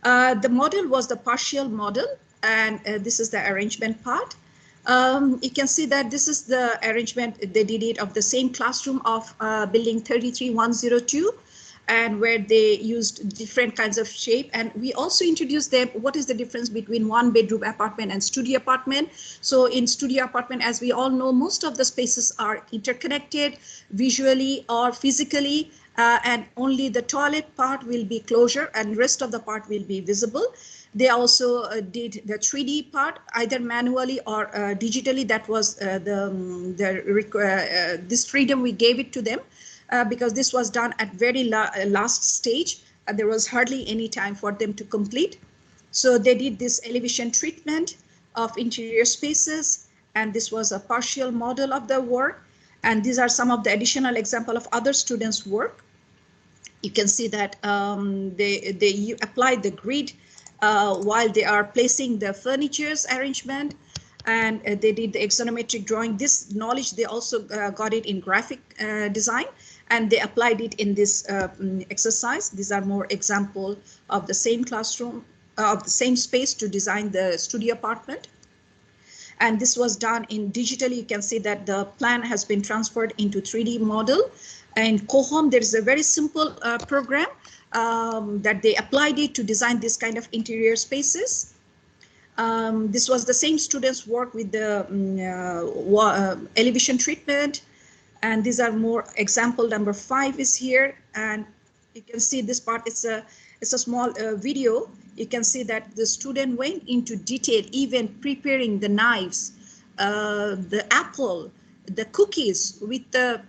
Speaker 2: The model was the partial model, and this is the arrangement part. You can see that this is the arrangement they did it of the same classroom of building 33102, and where they used different kinds of shape. And we also introduced them what is the difference between 1-bedroom apartment and studio apartment. So in studio apartment, as we all know, most of the spaces are interconnected visually or physically, and only the toilet part will be closure and rest of the part will be visible. They also did the 3D part, either manually or digitally. That was this freedom we gave it to them. Because this was done at very last stage. There was hardly any time for them to complete. So they did this elevation treatment of interior spaces, and this was a partial model of the work. And these are some of the additional example of other students' work. You can see that they applied the grid while they are placing the furniture's arrangement, and they did the axonometric drawing. This knowledge they also got it in graphic design, and they applied it in this exercise. These are more example of the same classroom, of the same space to design the studio apartment. And this was done in digitally. You can see that the plan has been transferred into 3D model. And Cohom, there is a very simple program that they applied it to design this kind of interior spaces. This was the same students' work with the elevation treatment. And these are more example. Number 5 is here. And you can see this part, it's a small video. You can see that the student went into detail, even preparing the knives, the apple, the cookies with the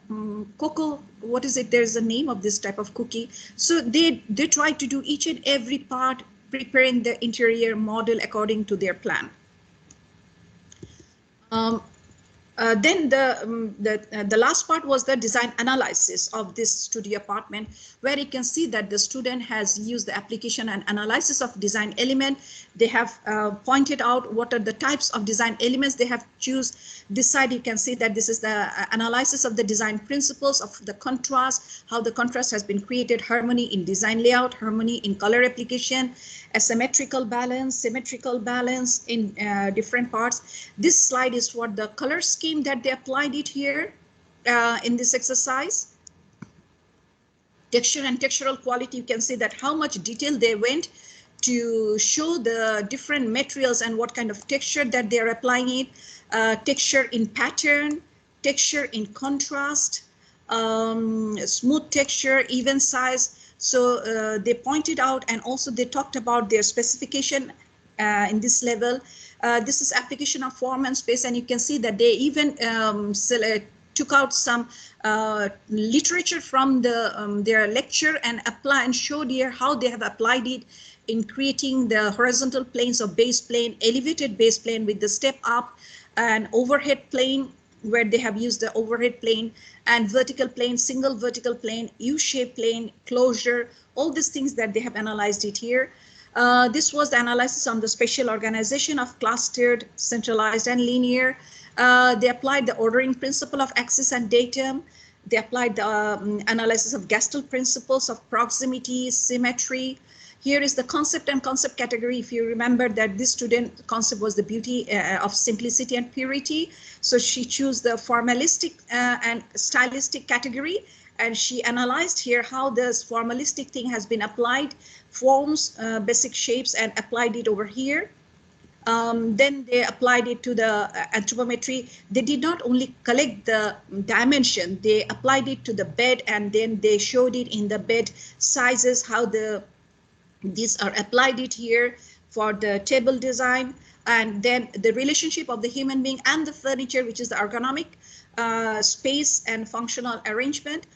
Speaker 2: cocoa. What is it? There's a name of this type of cookie. So they try to do each and every part, preparing the interior model according to their plan. Then the last part was the design analysis of this studio apartment, where you can see that the student has used the application and analysis of design element. They have pointed out what are the types of design elements they have choose. This side you can see that this is the analysis of the design principles of the contrast, how the contrast has been created, harmony in design layout, harmony in color application, asymmetrical balance, symmetrical balance in different parts. This slide is what the color scheme that they applied it here in this exercise. Texture and textural quality, you can see that how much detail they went to show the different materials and what kind of texture that they are applying it. Texture in pattern, texture in contrast, smooth texture, even size. So they pointed out, and also they talked about their specification in this level. This is application of form and space, and you can see that they even took out some literature from their lecture and showed here how they have applied it in creating the horizontal planes of base plane, elevated base plane with the step up, and overhead plane, where they have used the overhead plane, and vertical plane, single vertical plane, U-shaped plane, closure, all these things that they have analyzed it here. This was the analysis on the spatial organization of clustered, centralized, and linear. They applied the ordering principle of axis and datum. They applied the analysis of Gestalt principles of proximity, symmetry. Here is the concept and concept category. If you remember that this student concept was the beauty of simplicity and purity. So she chose the formalistic and stylistic category, and she analyzed here how this formalistic thing has been applied, forms, basic shapes, and applied it over here. Then they applied it to the anthropometry. They did not only collect the dimension, they applied it to the bed, and then they showed it in the bed sizes, how these are applied it here for the table design, and then the relationship of the human being and the furniture, which is the ergonomic space and functional arrangement.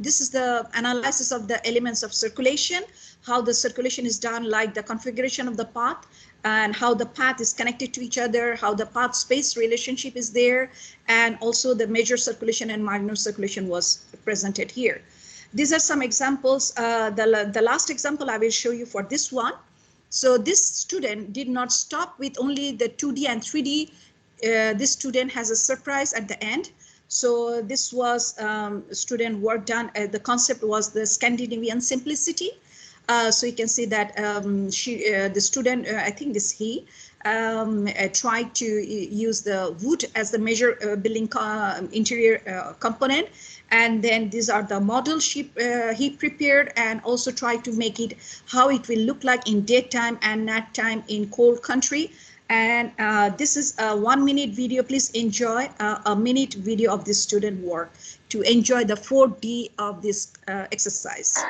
Speaker 2: This is the analysis of the elements of circulation, how the circulation is done, like the configuration of the path, and how the path is connected to each other, how the path space relationship is there, and also the major circulation and minor circulation was presented here. These are some examples. The last example I will show you for this one. So this student did not stop with only the 2D and 3D. This student has a surprise at the end. So this was student work done. The concept was the Scandinavian simplicity. So you can see that the student, I think this he, tried to use the wood as the major building interior component. And then these are the model he prepared, and also tried to make it how it will look like in daytime and nighttime in cold country. And this is a 1 minute video. Please enjoy a minute video of this student work to enjoy the 4D of this exercise.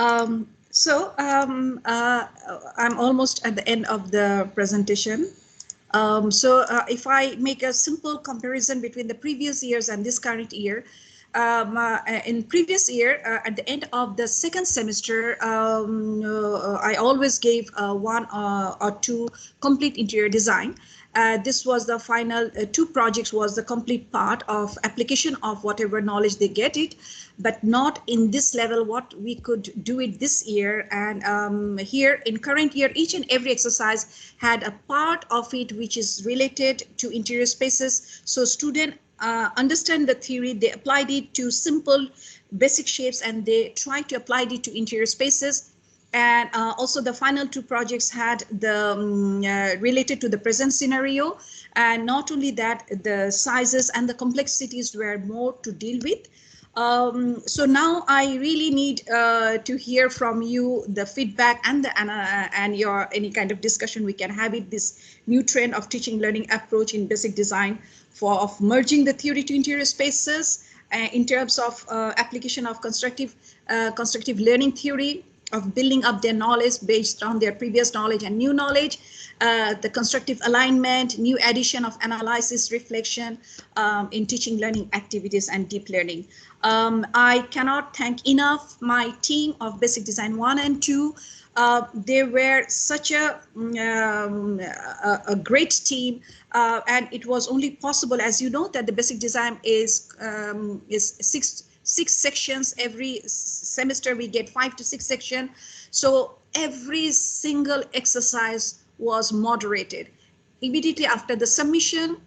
Speaker 2: I'm almost at the end of the presentation. If I make a simple comparison between the previous years and this current year, in previous year, at the end of the second semester, I always gave one or two complete interior design. This was the final two projects was the complete part of application of whatever knowledge they get it, but not in this level what we could do it this year. And here in current year, each and every exercise had a part of it which is related to interior spaces. So student understand the theory, they applied it to simple basic shapes, and they try to apply it to interior spaces. And also the final two projects had the related to the present scenario. And not only that, the sizes and the complexities were more to deal with. So now I really need to hear from you the feedback and your any kind of discussion we can have it, this new trend of teaching learning approach in basic design of merging the theory to interior spaces in terms of application of constructive learning theory, of building up their knowledge based on their previous knowledge and new knowledge, the constructive alignment, new addition of analysis, reflection in teaching learning activities and deep learning. I cannot thank enough my team of Basic Design 1 and 2. They were such a great team, and it was only possible, as you know, that the Basic Design is six sections. Every semester we get 5 to 6 sections. So every single exercise was moderated. Immediately after the submission,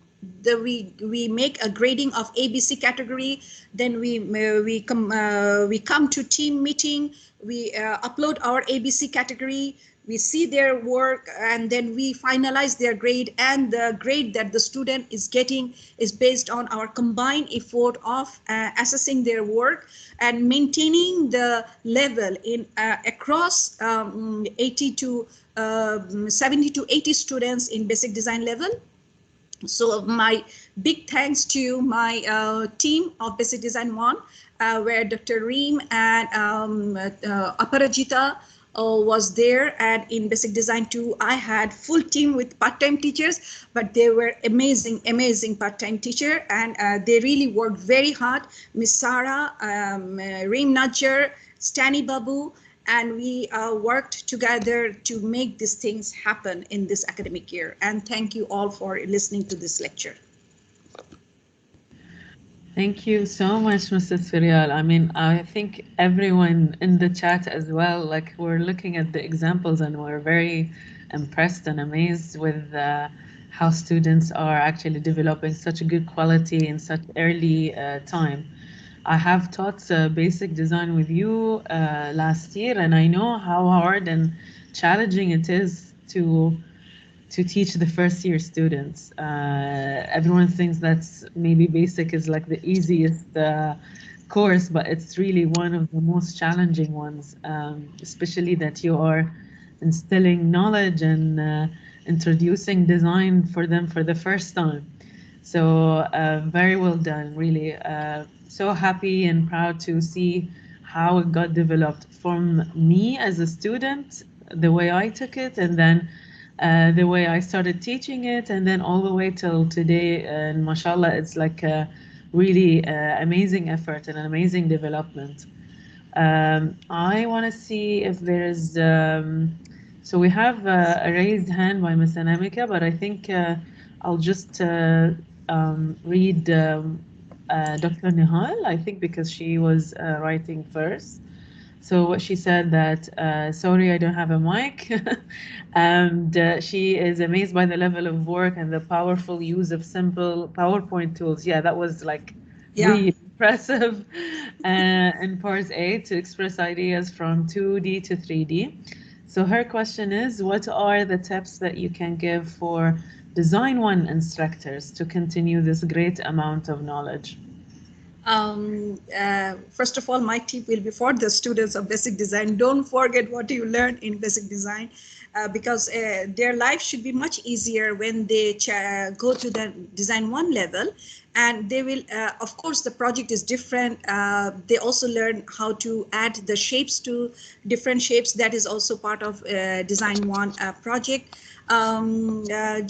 Speaker 2: we make a grading of ABC category. Then we come to team meeting. We upload our ABC category. We see their work, and then we finalize their grade. And the grade that the student is getting is based on our combined effort of assessing their work and maintaining the level in across 80 to 70 to 80 students in basic design level. So my big thanks to my team of Basic Design 1, where Dr. Reem and Aparajita was there. And in Basic Design 2, I had full team with part-time teachers, but they were amazing part-time teacher, and they really worked very hard. Miss Sarah, Reem Najjar, Stani Babu, and we worked together to make these things happen in this academic year. And thank you all for listening to this lecture.
Speaker 1: Thank you so much, Mrs. Fariel. I mean, I think everyone in the chat as well, like we're looking at the examples and we're very impressed and amazed with how students are actually developing such a good quality in such early time. I have taught basic design with you last year, and I know how hard and challenging it is to teach the first year students. Everyone thinks that's maybe basic is like the easiest course, but it's really one of the most challenging ones, especially that you are instilling knowledge and introducing design for them for the first time. So very well done, really. So happy and proud to see how it got developed from me as a student, the way I took it, and then the way I started teaching it, and then all the way till today. And mashallah, it's like a really amazing effort and an amazing development. I want to see if there's, so we have a raised hand by Ms. Anamika, but I think I'll just read Dr. Nihal, I think, because she was writing first. So what she said that, sorry, I don't have a mic. And she is amazed by the level of work and the powerful use of simple PowerPoint tools. Yeah, that was like really impressive. In part A, to express ideas from 2D to 3D. So her question is, what are the tips that you can give for Design 1 instructors to continue this great amount of knowledge?
Speaker 2: First of all, my tip will be for the students of basic design. Don't forget what you learn in basic design, because their life should be much easier when they go to the design 1 level. And they will, of course, the project is different. They also learn how to add the shapes to different shapes. That is also part of design 1 project. The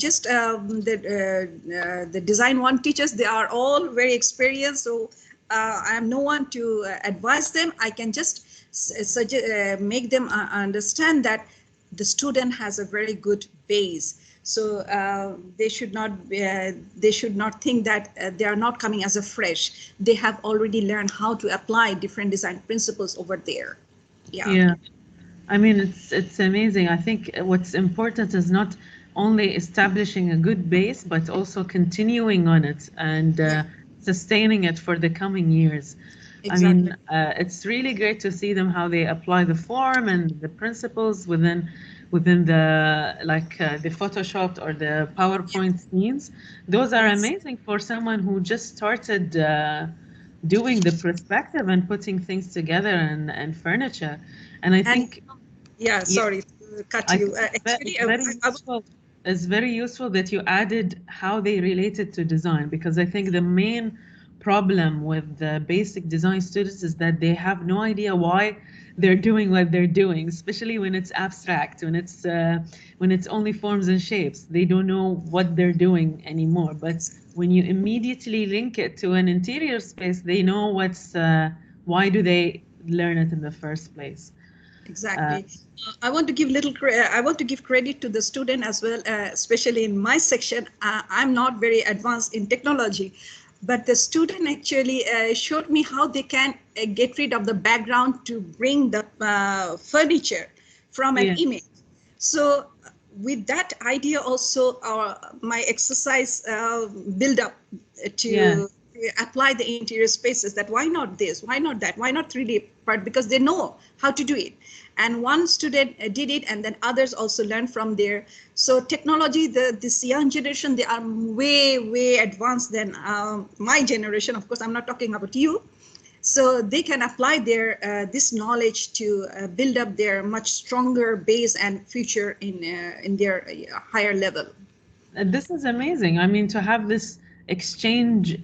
Speaker 2: design 1 teachers, they are all very experienced, so I am no one to advise them. I can just make them understand that the student has a very good base. So they should not think that they are not coming as a fresh. They have already learned how to apply different design principles over there.
Speaker 1: Yeah. I mean, it's amazing. I think what's important is not only establishing a good base, but also continuing on it and sustaining it for the coming years.
Speaker 2: Exactly.
Speaker 1: I mean, it's really great to see them how they apply the form and the principles within the the Photoshopped or the PowerPoint scenes. Those are amazing for someone who just started doing the perspective and putting things together and furniture. And I think
Speaker 2: sorry to cut
Speaker 1: I
Speaker 2: you.
Speaker 1: think
Speaker 2: Actually,
Speaker 1: it's very useful. It's very useful that you added how they related to design, because I think the main problem with the basic design students is that they have no idea why they're doing what they're doing, especially when it's abstract, when it's only forms and shapes. They don't know what they're doing anymore. But when you immediately link it to an interior space, they know why do they learn it in the first place.
Speaker 2: Exactly. I want to give credit to the student as well, especially in my section. I'm not very advanced in technology, but the student actually showed me how they can get rid of the background to bring the furniture from an image. So with that idea also, my exercise build up to apply the interior spaces, that why not this, why not that, why not 3D part, because they know how to do it. And one student did it, and then others also learned from there. So technology, this young generation, they are way advanced than my generation. Of course, I'm not talking about you. So they can apply their this knowledge to build up their much stronger base and future in their higher level.
Speaker 1: This is amazing. I mean, to have this exchange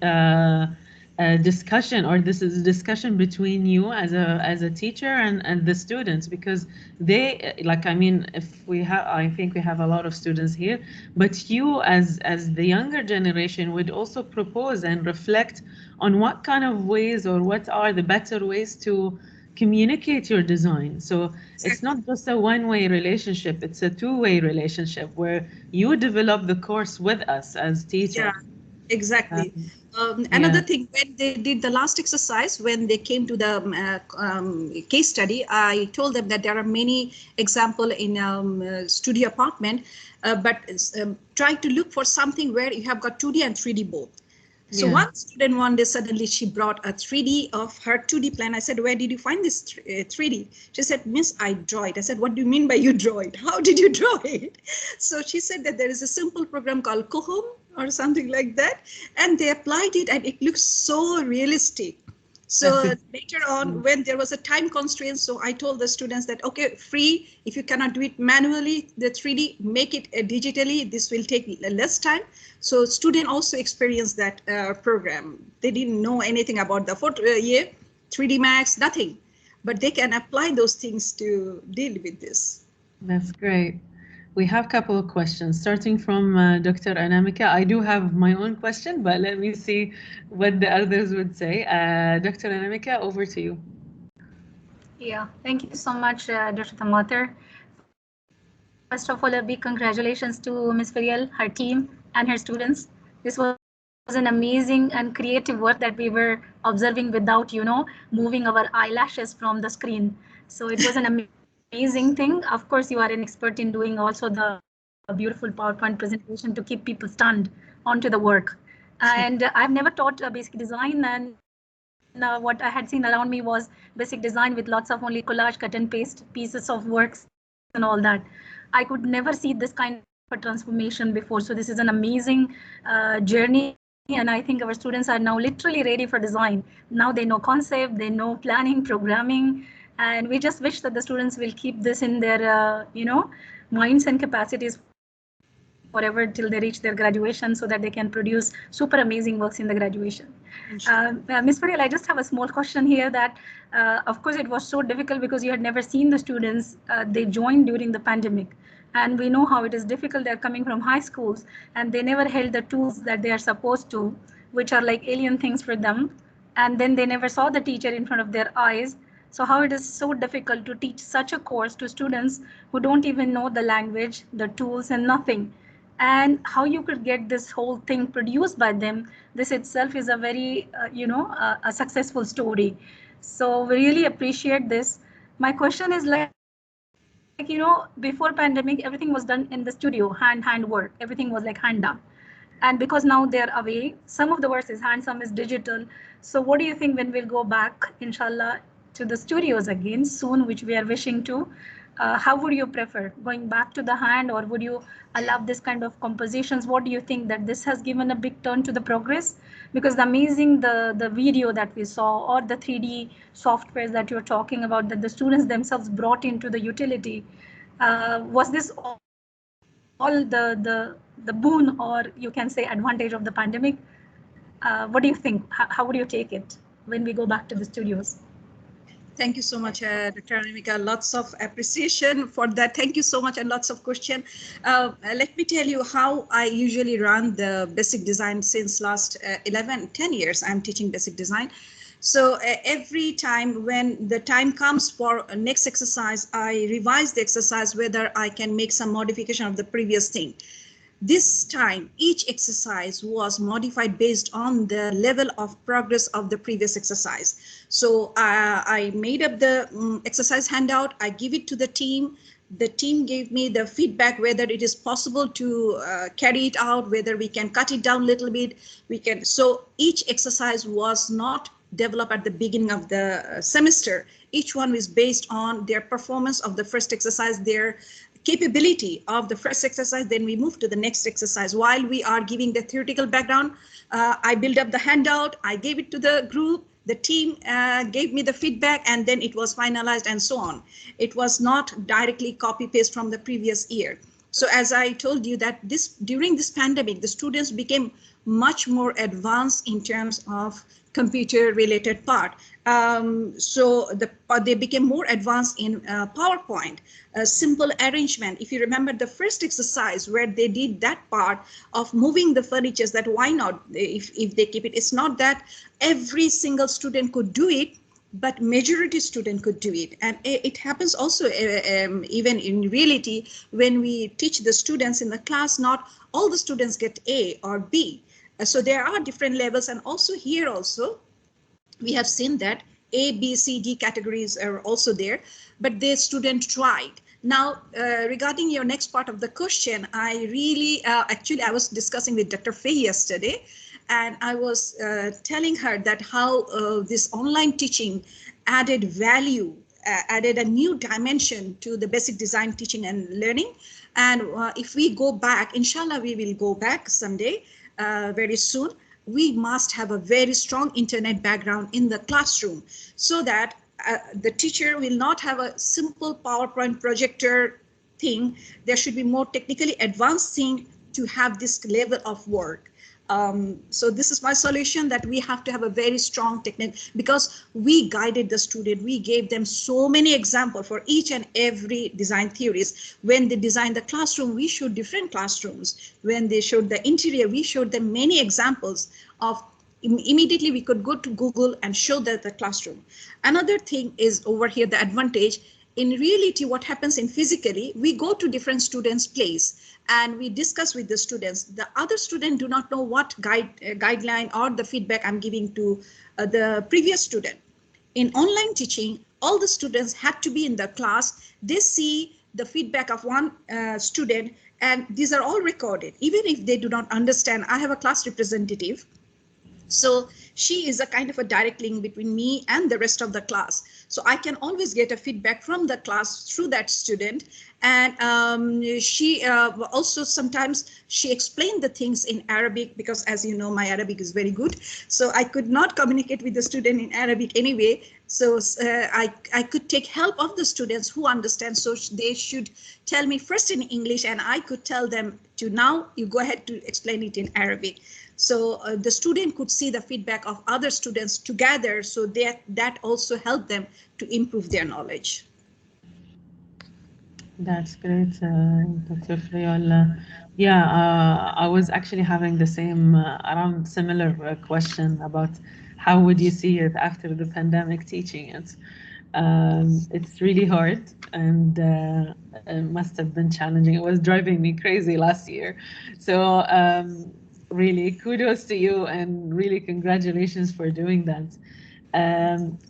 Speaker 1: discussion, or this is a discussion between you as a teacher and the students, because they I mean, if we have, I think we have a lot of students here, but you as the younger generation would also propose and reflect on what kind of ways, or what are the better ways to communicate your design. So it's not just a one-way relationship, it's a two-way relationship where you develop the course with us as teachers.
Speaker 2: Yeah, exactly. Another thing, when they did the last exercise, when they came to the case study, I told them that there are many examples in studio apartment, but try to look for something where you have got 2D and 3D both. So one student one day, suddenly she brought a 3D of her 2D plan. I said, where did you find this 3D? She said, Miss, I draw it. I said, what do you mean by you draw it? How did you draw it? So she said that there is a simple program called Kohom or something like that. And they applied it, and it looks so realistic. So later on, when there was a time constraint, so I told the students that, okay, free, if you cannot do it manually, the 3D, make it digitally. This will take less time. So student also experienced that program. They didn't know anything about the 3D Max, nothing. But they can apply those things to deal with this.
Speaker 1: That's great. We have a couple of questions, starting from Dr. Anamika. I do have my own question, but let me see what the others would say. Dr. Anamika, over to you.
Speaker 3: Yeah, thank you so much, Dr. Tamadher. First of all, a big congratulations to Ms. Fariel, her team, and her students. This was an amazing and creative work that we were observing without, moving our eyelashes from the screen. So it was an amazing thing. Of course, you are an expert in doing also the beautiful PowerPoint presentation to keep people stunned onto the work. And I've never taught basic design, and what I had seen around me was basic design with lots of only collage, cut and paste pieces of works and all that. I could never see this kind of a transformation before. So this is an amazing journey that you have taken us through. and I think our students are now literally ready for design. Now they know concept, they know planning, programming, and we just wish that the students will keep this in their, minds and capacities forever till they reach their graduation, so that they can produce super amazing works in the graduation. Ms. Fariel, I just have a small question here that, of course, it was so difficult because you had never seen the students. They joined during the pandemic. And we know how it is difficult. They're coming from high schools and they never held the tools that they are supposed to, which are like alien things for them. And then they never saw the teacher in front of their eyes. So how it is so difficult to teach such a course to students who don't even know the language, the tools and nothing. And how you could get this whole thing produced by them, this itself is a very, a successful story. So we really appreciate this. My question is like, before pandemic, everything was done in the studio, hand work, everything was like hand done. And because now they're away, some of the work is hand, some is digital. So what do you think when we'll go back, inshallah, to the studios again soon, which we are wishing to? How would you prefer, going back to the hand, or would you allow this kind of compositions? What do you think that this has given a big turn to the progress? Because the video that we saw, or the 3D softwares that you're talking about, that the students themselves brought into the utility, was this all the boon, or you can say advantage of the pandemic? What do you think? How would you take it when we go back to the studios?
Speaker 2: Thank you so much, Dr. Anamika. Lots of appreciation for that. Thank you so much, and lots of questions. Let me tell you how I usually run the basic design since last 10 years. I'm teaching basic design. So every time when the time comes for next exercise, I revise the exercise, whether I can make some modification of the previous thing. This time, each exercise was modified based on the level of progress of the previous exercise. So I made up the exercise handout, I give it to the team. The team gave me the feedback whether it is possible to carry it out, whether we can cut it down a little bit. So each exercise was not developed at the beginning of the semester. Each one is based on their performance of the first exercise, their capability of the first exercise. Then we move to the next exercise. While we are giving the theoretical background, I build up the handout, I gave it to the group, the team gave me the feedback, and then it was finalized and so on. It was not directly copy paste from the previous year. So as I told you that during this pandemic, the students became much more advanced in terms of computer related part. So they became more advanced in PowerPoint, simple arrangement. If you remember the first exercise where they did that part of moving the furniture, that why not, if they keep it, it's not that every single student could do it, but majority student could do it. And it happens also even in reality, when we teach the students in the class, not all the students get A or B. So there are different levels, and also here also we have seen that A, B, C, D categories are also there, but the student tried. Now, regarding your next part of the question, I really, actually, I was discussing with Dr. Faye yesterday, and I was telling her that how this online teaching added value, added a new dimension to the basic design teaching and learning. And if we go back, inshallah, we will go back someday, very soon. We must have a very strong internet background in the classroom, so that the teacher will not have a simple PowerPoint projector thing. There should be more technically advanced thing to have this level of work. So this is my solution, that we have to have a very strong technique, because we guided the student. We gave them so many examples for each and every design theories. When they designed the classroom, we showed different classrooms. When they showed the interior, we showed them many examples of. Immediately we could go to Google and show that the classroom. Another thing is over here, the advantage. In reality, what happens in physically, we go to different students' place and we discuss with the students. The other student do not know what guideline or the feedback I'm giving to the previous student. In online teaching, all the students had to be in the class. They see the feedback of one student, and these are all recorded. Even if they do not understand, I have a class representative. So she is a kind of a direct link between me and the rest of the class. So I can always get a feedback from the class through that student. And she also sometimes she explained the things in Arabic, because as you know, my Arabic is very good. So I could not communicate with the student in Arabic anyway. So I could take help of the students who understand. So they should tell me first in English, and I could tell them to now you go ahead to explain it in Arabic. So the student could see the feedback of other students together. So that also helped them to improve their knowledge.
Speaker 1: That's great, Dr. Fariel. Yeah, I was actually having the same around similar question about how would you see it after the pandemic teaching it. It's really hard, and it must have been challenging. It was driving me crazy last year. So really kudos to you, and really congratulations for doing that.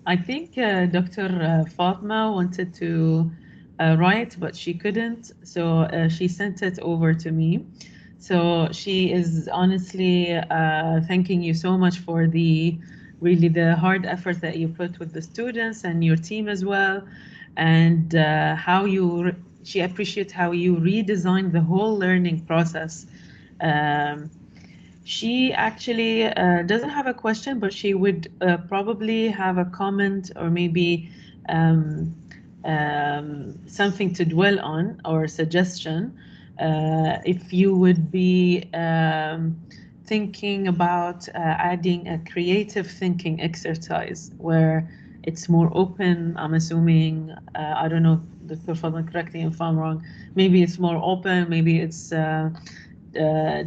Speaker 1: I think Dr. Fatma wanted to write, but she couldn't. So she sent it over to me. So she is honestly thanking you so much for the hard effort that you put with the students and your team as well, and how she appreciates how you redesigned the whole learning process. She actually doesn't have a question, but she would probably have a comment, or maybe something to dwell on, or a suggestion. If you would be thinking about adding a creative thinking exercise where it's more open, I'm assuming, I don't know, Dr. Fadlan, correct me if I'm wrong, maybe it's more open, maybe it's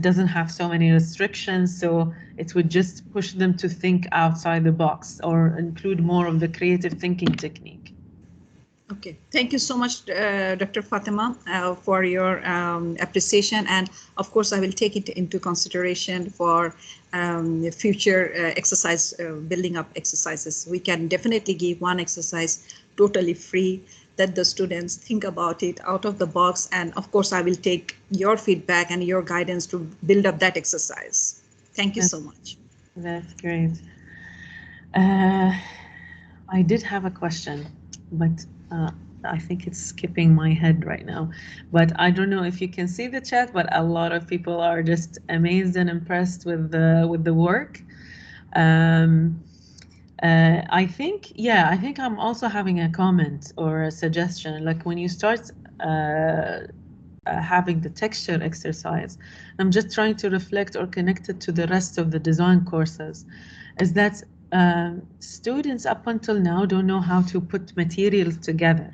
Speaker 1: doesn't have so many restrictions, so it would just push them to think outside the box or include more of the creative thinking technique.
Speaker 2: Okay, thank you so much, Dr. Fatima, for your appreciation. And of course, I will take it into consideration for future exercise, building up exercises. We can definitely give one exercise totally free, that the students think about it out of the box. And of course, I will take your feedback and your guidance to build up that exercise. Thank you so much.
Speaker 1: That's great. I did have a question, but I think it's skipping my head right now. But I don't know if you can see the chat, but a lot of people are just amazed and impressed with the work. I think I'm also having a comment or a suggestion. Like when you start having the texture exercise, I'm just trying to reflect or connect it to the rest of the design courses, is that students up until now don't know how to put materials together.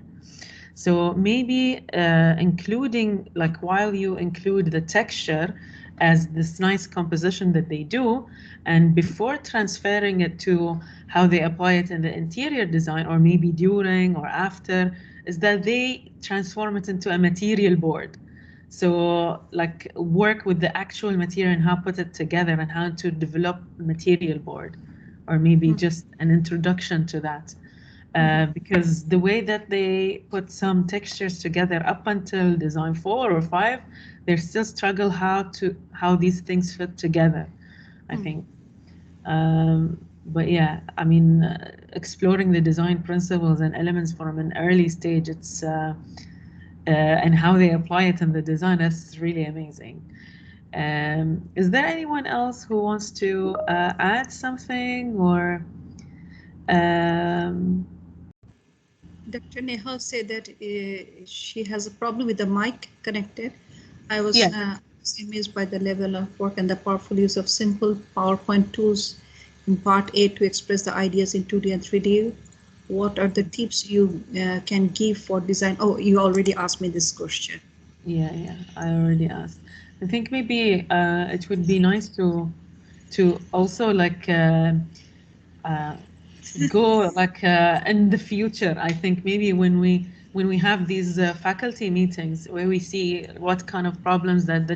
Speaker 1: So maybe including, like while you include the texture as this nice composition that they do, and before transferring it to how they apply it in the interior design, or maybe during or after, is that they transform it into a material board. So like work with the actual material and how put it together and how to develop material board, or maybe just an introduction to that. Because the way that they put some textures together up until design 4 or 5, they still struggle how these things fit together, I think. But yeah, I mean, exploring the design principles and elements from an early stage, it's and how they apply it in the design, that's really amazing. Is there anyone else who wants to add something, or
Speaker 2: Dr. Nehal said that she has a problem with the mic connected. I was amazed by the level of work and the powerful use of simple PowerPoint tools in part A to express the ideas in 2D and 3D. What are the tips you can give for design? Oh, you already asked me this question.
Speaker 1: Yeah, I already asked. I think maybe it would be nice to also like go like in the future. I think maybe when we have these faculty meetings where we see what kind of problems that the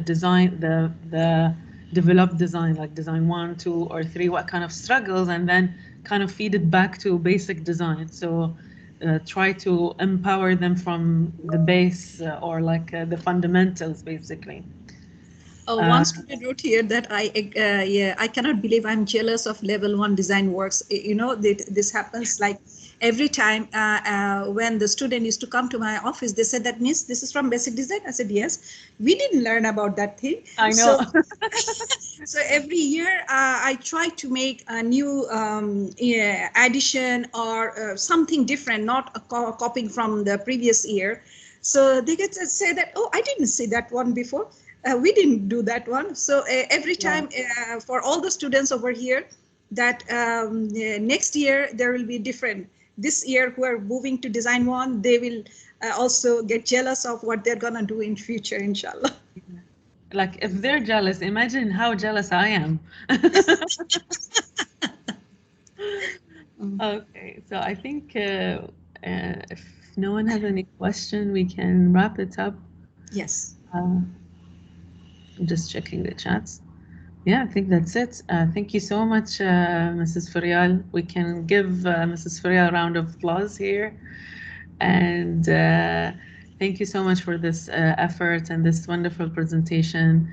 Speaker 1: developed design, like design 1, 2, or 3, what kind of struggles, and then kind of feed it back to basic design. So try to empower them from the base or like the fundamentals, basically.
Speaker 2: One student wrote here that I cannot believe I'm jealous of level 1 design works. You know, this happens like every time when the student used to come to my office, they said that, Miss, this is from basic design. I said, yes, we didn't learn about that thing.
Speaker 1: I know.
Speaker 2: So every year I try to make a new addition or something different, not copying from the previous year. So they get to say that, oh, I didn't see that one before. We didn't do that one. So every time for all the students over here, that next year there will be different. This year who are moving to design 1, they will also get jealous of what they're gonna do in future, inshallah.
Speaker 1: Like if they're jealous, imagine how jealous I am. Okay, so I think if no one has any question, we can wrap it up.
Speaker 2: Yes.
Speaker 1: I'm just checking the chats. Yeah, I think that's it. Thank you so much, Mrs. Fariel. We can give Mrs. Fariel a round of applause here. And thank you so much for this effort and this wonderful presentation.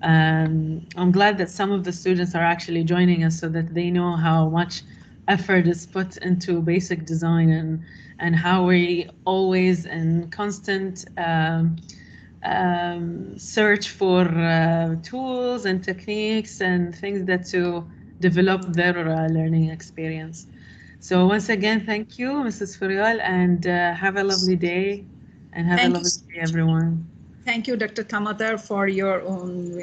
Speaker 1: I'm glad that some of the students are actually joining us so that they know how much effort is put into basic design and how we always in constant search for tools and techniques and things that to develop their learning experience. So once again, thank you, Mrs. Fariel, and have a lovely day, and have a lovely day, everyone.
Speaker 2: Thank you, Dr. Tamadher, for your own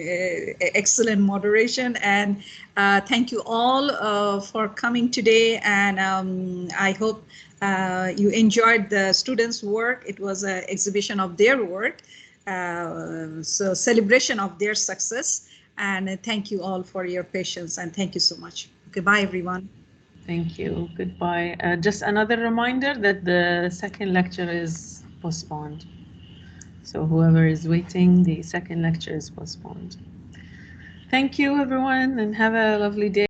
Speaker 2: excellent moderation, and thank you all for coming today. And I hope you enjoyed the students' work. It was an exhibition of their work, so celebration of their success. And thank you all for your patience, and thank you so much. Goodbye, everyone.
Speaker 1: Thank you. Goodbye. Just another reminder that the second lecture is postponed. So whoever is waiting, the second lecture is postponed. Thank you, everyone, and have a lovely day.